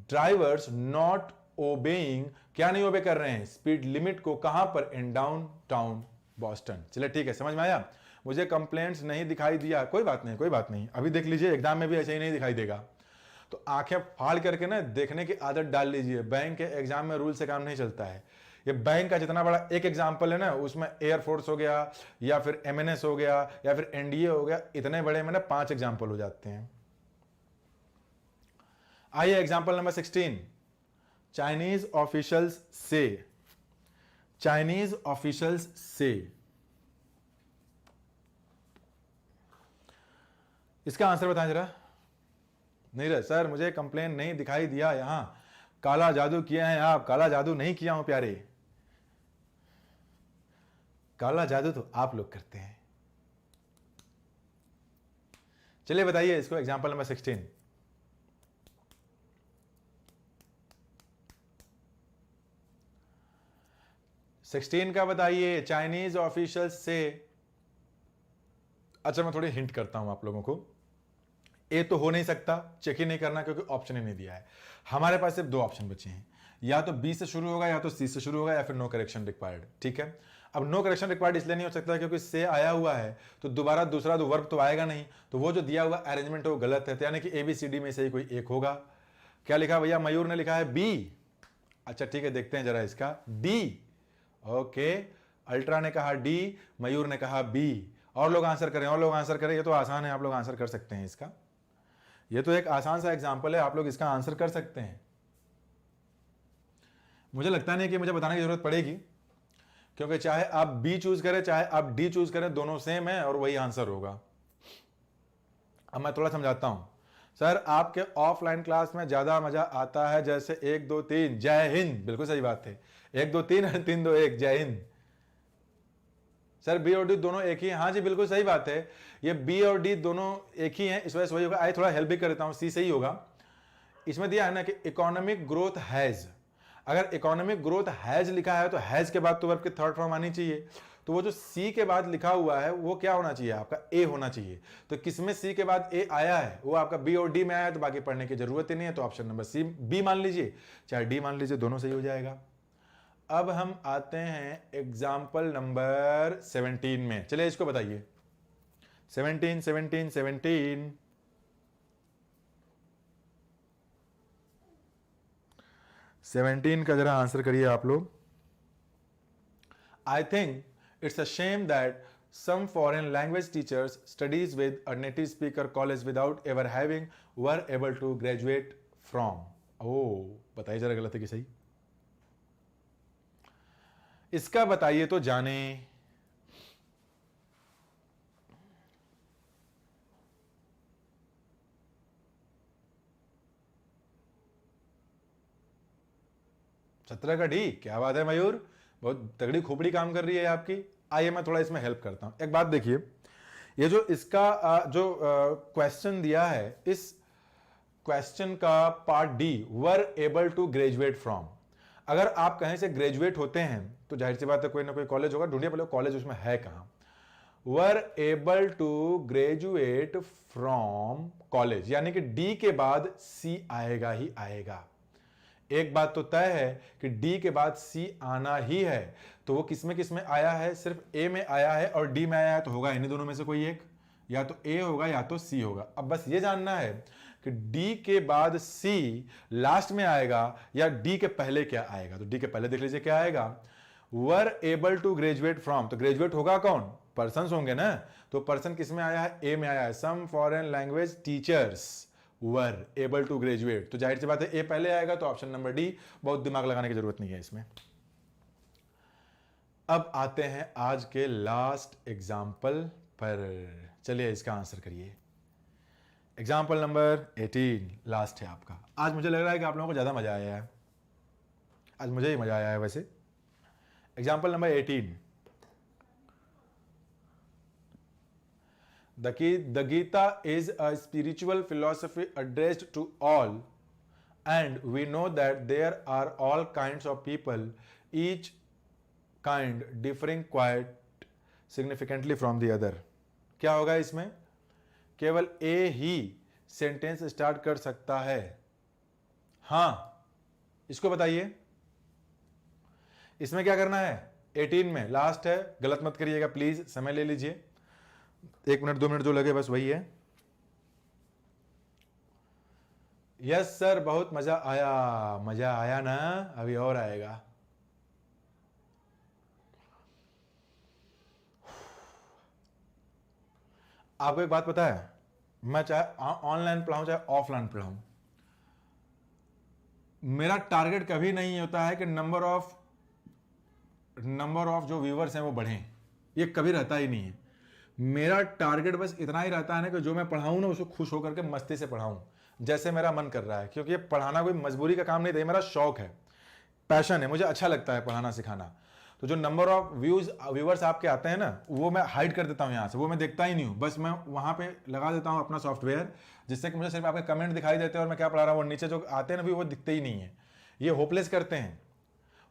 drivers not obeying, क्या नहीं ओबे कर रहे हैं, स्पीड लिमिट को, कहां पर, इन डाउन टाउन बॉस्टन। चलिए ठीक है, समझ में आया। मुझे कंप्लेंट्स नहीं दिखाई दिया, कोई बात नहीं कोई बात नहीं, अभी देख लीजिए एग्जाम में भी ऐसे ही नहीं दिखाई देगा, तो आंखें फाड़ करके ना देखने की आदत डाल लीजिए। बैंक के एग्जाम में रूल से काम नहीं चलता है। ये बैंक का जितना बड़ा एक एग्जाम्पल है ना, उसमें एयरफोर्स हो गया या फिर एमएनएस हो गया या फिर एनडीए हो गया, इतने बड़े में ना 5 एग्जाम्पल हो जाते हैं। आइए एग्जाम्पल नंबर 16, चाइनीज ऑफिशियल्स से, चाइनीज ऑफिशियल्स से, इसका आंसर बताएं जरा। नहीं सर मुझे कंप्लेन नहीं दिखाई दिया, यहां काला जादू किया है आप। काला जादू नहीं किया हूं प्यारे, काला जादू तो आप लोग करते हैं। चलिए बताइए इसको, एग्जांपल नंबर 16। सिक्सटीन का बताइए, चाइनीज ऑफिशियल्स से। अच्छा मैं थोड़ी हिंट करता हूं आप लोगों को, ए तो हो नहीं सकता, चेक ही नहीं करना क्योंकि ऑप्शन ही नहीं दिया है। हमारे पास सिर्फ दो ऑप्शन बचे हैं, या तो बी से शुरू होगा या तो सी से शुरू होगा या फिर नो करेक्शन रिक्वायर्ड। ठीक है, अब नो करेक्शन रिक्वायर्ड इसलिए नहीं हो सकता क्योंकि से आया हुआ है तो दोबारा दूसरा दो वर्ब तो आएगा नहीं, तो वो जो दिया हुआ अरेंजमेंट है वो गलत है, तो यानी कि ए बी सी डी में से ही कोई एक होगा। क्या लिखा भैया, मयूर ने लिखा है बी। अच्छा ठीक है, देखते हैं जरा इसका, डी। ओके, अल्ट्रा ने कहा डी, मयूर ने कहा बी। और लोग आंसर करें, और लोग आंसर करें, ये तो आसान है, आप लोग आंसर कर सकते हैं इसका। ये तो एक आसान सा एग्जाम्पल है, आप लोग इसका आंसर कर सकते हैं। मुझे लगता नहीं कि मुझे बताने की जरूरत पड़ेगी क्योंकि चाहे आप बी चूज करें चाहे आप डी चूज करें, दोनों सेम है और वही आंसर होगा। अब मैं थोड़ा समझाता हूं। सर आपके ऑफलाइन क्लास में ज्यादा मजा आता है, जैसे 1 2 3 जय हिंद, बिल्कुल सही बात है, 1 2 3 3 2 1 जय हिंद। सर बी और डी दोनों एक ही हैं, हाँ जी बिल्कुल सही बात है, ये बी और डी दोनों एक ही हैं, इस वजह से वही होगा। आइए थोड़ा हेल्प भी कर देता हूं, सी सही होगा। इसमें दिया है ना कि इकोनॉमिक ग्रोथ हैज, अगर इकोनॉमिक ग्रोथ हैज लिखा है तो हैज के बाद तो वर्ब की थर्ड फॉर्म आनी चाहिए, तो वो जो सी के बाद लिखा हुआ है वो क्या होना चाहिए आपका, ए होना चाहिए। तो किसमें सी के बाद ए आया है, वो आपका बी और डी में आया है, तो बाकी पढ़ने की जरूरत ही नहीं है, तो ऑप्शन नंबर सी, बी मान लीजिए चाहे डी मान लीजिए, दोनों सही हो जाएगा। अब हम आते हैं एग्जाम्पल नंबर 17 में, चलिए इसको बताइए। 17 17 17 17 का जरा आंसर करिए आप लोग। I think it's a shame that some foreign language teachers studies with a native speaker college without ever having were able to graduate from। oh बताइए जरा गलत है कि सही, इसका बताइए तो जाने। सत्रह का डी, क्या बात है मयूर, बहुत तगड़ी खोपड़ी काम कर रही है आपकी। आइए मैं थोड़ा इसमें हेल्प करता हूं। एक बात देखिए, ये जो इसका जो क्वेश्चन दिया है, इस क्वेश्चन का part D, were able to graduate from, अगर आप कहीं से ग्रेजुएट होते हैं तो जाहिर सी बात है कोई ना कोई कॉलेज होगा, ढूंढिए पहले कॉलेज उसमें है कहां। Were able to graduate from college, यानी कि डी के बाद सी आएगा ही आएगा। एक बात तो तय है कि डी के बाद सी आना ही है, तो वो किसमें आया है, सिर्फ ए में आया है और डी में आया है, तो होगा इन्हीं दोनों में से कोई एक, या तो ए होगा या तो सी होगा। अब बस ये जानना है कि डी के बाद सी लास्ट में आएगा या डी के पहले क्या आएगा। तो डी के पहले देख लीजिए क्या आएगा, were able to graduate from, तो ग्रेजुएट होगा कौन, पर्सन होंगे ना, तो पर्सन किस में आया है, ए में आया है। Some foreign language teachers were able to graduate, तो जाहिर सी बात है ए पहले आएगा, तो ऑप्शन नंबर डी, बहुत दिमाग लगाने की जरूरत नहीं है इसमें। अब आते हैं आज के लास्ट एग्जाम्पल पर, चलिए इसका आंसर करिए। एग्जाम्पल नंबर 18 लास्ट है आपका। आज मुझे लग रहा है कि आप लोगों को ज्यादा मजा आया है, आज मुझे ही मजा आया है वैसे। Example number 18, The Gita is a spiritual philosophy addressed to all, and we know that there are all kinds of people, each kind differing quite significantly from the other. क्या होगा इसमें, केवल ए ही सेंटेंस स्टार्ट कर सकता है। हाँ, इसको बताइए, इसमें क्या करना है, 18 में लास्ट है, गलत मत करिएगा प्लीज, समय ले लीजिए, 1 मिनट 2 मिनट जो लगे बस वही है। यस सर, बहुत मजा आया ना, अभी और आएगा। आपको एक बात पता है, मैं चाहे ऑनलाइन पढ़ाऊं चाहे ऑफलाइन पढ़ाऊं, मेरा टारगेट कभी नहीं होता है कि नंबर ऑफ जो व्यूवर्स हैं वो बढ़ें, ये कभी रहता ही नहीं है। मेरा टारगेट बस इतना ही रहता है ना कि जो मैं पढ़ाऊं ना उसको खुश होकर के मस्ती से पढ़ाऊं, जैसे मेरा मन कर रहा है, क्योंकि ये पढ़ाना कोई मजबूरी का काम नहीं था, मेरा शौक है, पैशन है, मुझे अच्छा लगता है पढ़ाना सिखाना। तो जो नंबर ऑफ व्यूवर्स आपके आते हैं ना, वो मैं हाइड कर देता हूँ यहाँ से, वो मैं देखता ही नहीं हूँ, बस मैं वहाँ पे लगा देता हूँ अपना सॉफ्टवेयर, जिससे कि मुझे सिर्फ आपके कमेंट दिखाई देते हैं और मैं क्या पढ़ा रहा हूँ, और नीचे जो आते हैं ना भी वो दिखते ही नहीं है। ये होपलेस करते हैं,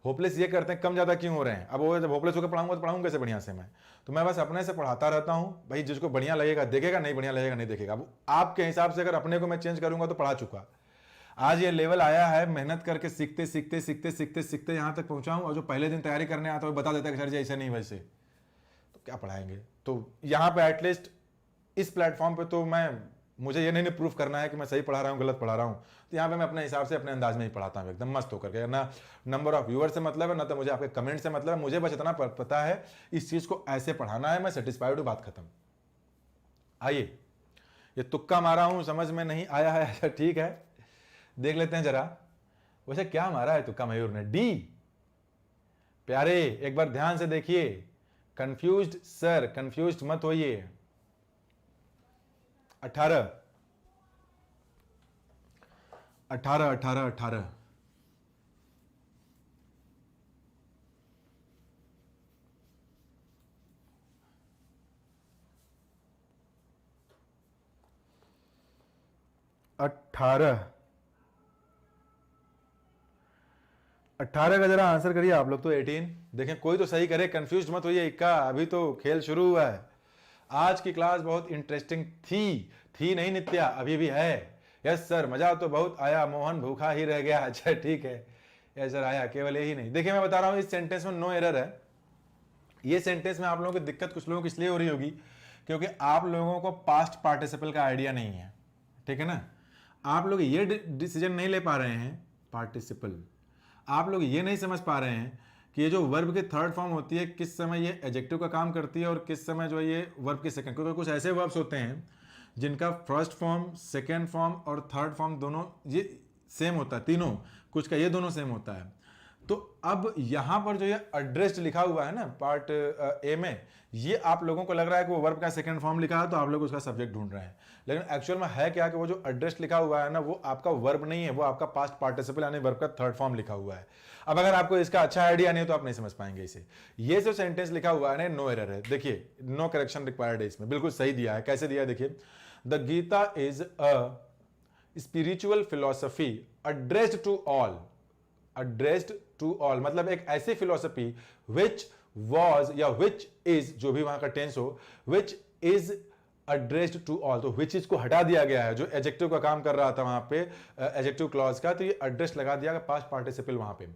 होपलेस ये करते हैं, कम ज़्यादा क्यों हो रहे हैं। अब वो जब होपलेस होकर पढ़ाऊंगा तो पढ़ाऊंगा कैसे बढ़िया से मैं, तो मैं बस अपने से पढ़ाता रहता हूँ भाई, जिसको बढ़िया लगेगा देखेगा, नहीं बढ़िया लगेगा नहीं देखेगा। अब आपके हिसाब से अगर अपने को मैं चेंज करूंगा तो पढ़ा चुका, आज ये लेवल आया है, मेहनत करके सीखते सीखते सीखते सीखते सीखते यहाँ तक पहुँचाऊँ, और जो पहले दिन तैयारी करने आता है वो बता देता है कि सर जी ऐसे नहीं वैसे, तो क्या पढ़ाएंगे। तो यहाँ पे एटलीस्ट इस प्लेटफॉर्म पे तो मुझे ये नहीं प्रूफ करना है कि मैं सही पढ़ा रहा हूँ गलत पढ़ा रहा हूँ, तो यहाँ पे मैं अपने हिसाब से अपने अंदाज में ही पढ़ाता हूँ एकदम मस्त होकर के। ना नंबर ऑफ व्यूअर से मतलब है, ना तो मुझे आपके कमेंट से मतलब है, मुझे बस इतना पता है इस चीज़ को ऐसे पढ़ाना है, मैं सेटिस्फाइड हूँ, बात खत्म। आइए, ये तुक्का मारा हूँ, समझ में नहीं आया है, अच्छा ठीक है, देख लेते हैं जरा, वैसे क्या मारा है तुक्का मयूर ने, डी। प्यारे एक बार ध्यान से देखिए, कंफ्यूज्ड सर, कंफ्यूज्ड मत होइए। 18 18 18 18 18 का जरा आंसर करिए आप लोग तो। 18 देखें, कोई तो सही करे, कंफ्यूज मत होइए इक्का, अभी तो खेल शुरू हुआ है। आज की क्लास बहुत इंटरेस्टिंग थी नहीं नित्या, अभी भी है। यस सर, मजा तो बहुत आया, मोहन भूखा ही रह गया। अच्छा ठीक है, यस सर आया, केवल यही नहीं। देखिए मैं बता रहा हूं, इस सेंटेंस में नो एरर है। ये सेंटेंस में आप लोगों की दिक्कत कुछ लोगों को इसलिए हो रही होगी क्योंकि आप लोगों को पास्ट पार्टिसिपल का आइडिया नहीं है, ठीक है ना। आप लोग ये डिसीजन नहीं ले पा रहे हैं, पार्टिसिपल, आप लोग ये नहीं समझ पा रहे हैं कि ये जो वर्ब की थर्ड फॉर्म होती है, किस समय ये एडजेक्टिव का काम करती है और किस समय जो ये वर्ब की सेकंड, क्योंकि कुछ ऐसे वर्ब्स होते हैं जिनका फर्स्ट फॉर्म, सेकंड फॉर्म और थर्ड फॉर्म दोनों ये सेम होता है, तीनों, कुछ का ये दोनों सेम होता है। तो अब यहाँ पर जो ये एड्रेस्ड लिखा हुआ है ना पार्ट ए में, ये आप लोगों को लग रहा है कि वो वर्ब का सेकंड फॉर्म लिखा है तो आप लोग उसका सब्जेक्ट ढूंढ रहे हैं, लेकिन एक्चुअल में है क्या कि वो जो एड्रेस्ड लिखा हुआ है ना, वो आपका वर्ब नहीं है, वो आपका पास्ट पार्टिसिपल यानी वर्ब का थर्ड फॉर्म लिखा हुआ है। अब अगर आपको इसका अच्छा आइडिया नहीं है तो आप नहीं समझ पाएंगे इसे। ये जो सेंटेंस लिखा हुआ है ना, नो एरर है, देखिए नो करेक्शन रिक्वायर्ड है, इसमें बिल्कुल सही दिया है। कैसे दिया है देखिए, the Gita is a spiritual philosophy addressed to all, addressed to all मतलब एक ऐसी फिलोसफी विच was या which is, जो भी वहां का टेंस हो, which is addressed to all, तो which is को हटा दिया गया है, जो एडजेक्टिव का काम कर रहा था वहां पे एडजेक्टिव क्लॉज का, तो ये एड्रेस लगा दिया गया पास्ट पार्टिसिपल वहां पे,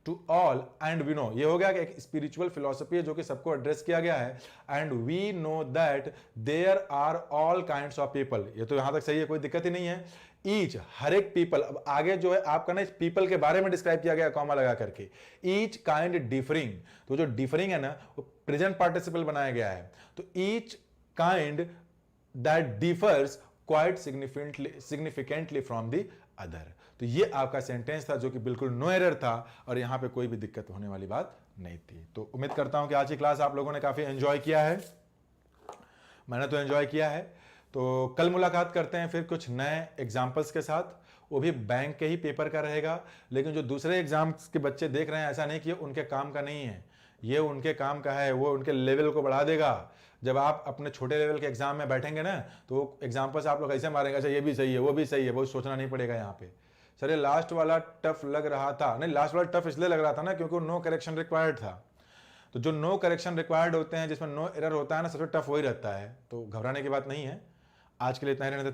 to all and we know, ये हो गया कि एक स्पिरिचुअल फिलॉसफी है जो कि सबको एड्रेस किया गया है, and we know that there are all kinds of people, ये तो यहां तक सही है, कोई दिक्कत ही नहीं है। ईच, हर एक पीपल, अब आगे जो है आपका ना इस पीपल के बारे में डिस्क्राइब किया गया कॉमा लगा करके, ईच काइंड डिफरिंग, तो जो डिफरिंग है ना वो प्रेजेंट पार्टिसिपल बनाया गया है, तो each kind that differs quite significantly from the other, तो ये आपका सेंटेंस था जो कि बिल्कुल नो एरर था और यहां पे कोई भी दिक्कत होने वाली बात नहीं थी। तो उम्मीद करता हूं कि आज की क्लास आप लोगों ने काफी एंजॉय किया है, मैंने तो एंजॉय किया है। तो कल मुलाकात करते हैं फिर कुछ नए एग्जाम्पल्स के साथ, वो भी बैंक के ही पेपर का रहेगा, लेकिन जो दूसरे एग्जाम्स के बच्चे देख रहे हैं ऐसा नहीं कि उनके काम का नहीं है, ये उनके काम का है, वो उनके लेवल को बढ़ा देगा। जब आप अपने छोटे लेवल के एग्जाम में बैठेंगे ना तो एग्जाम्पल्स आप लोग ऐसे मारेंगे, अच्छा ये भी सही है वो भी सही है, वो सोचना नहीं पड़ेगा यहाँ पे। सर ये लास्ट वाला टफ लग रहा था, नहीं लास्ट वाला टफ इसलिए लग रहा था ना क्योंकि नो करेक्शन रिक्वायर्ड था, तो जो नो करेक्शन रिक्वायर्ड होते हैं जिसमें नो एरर होता है ना सबसे टफ वही रहता है, तो घबराने की बात नहीं है। आज के लिए इतना ही रहने देते हैं।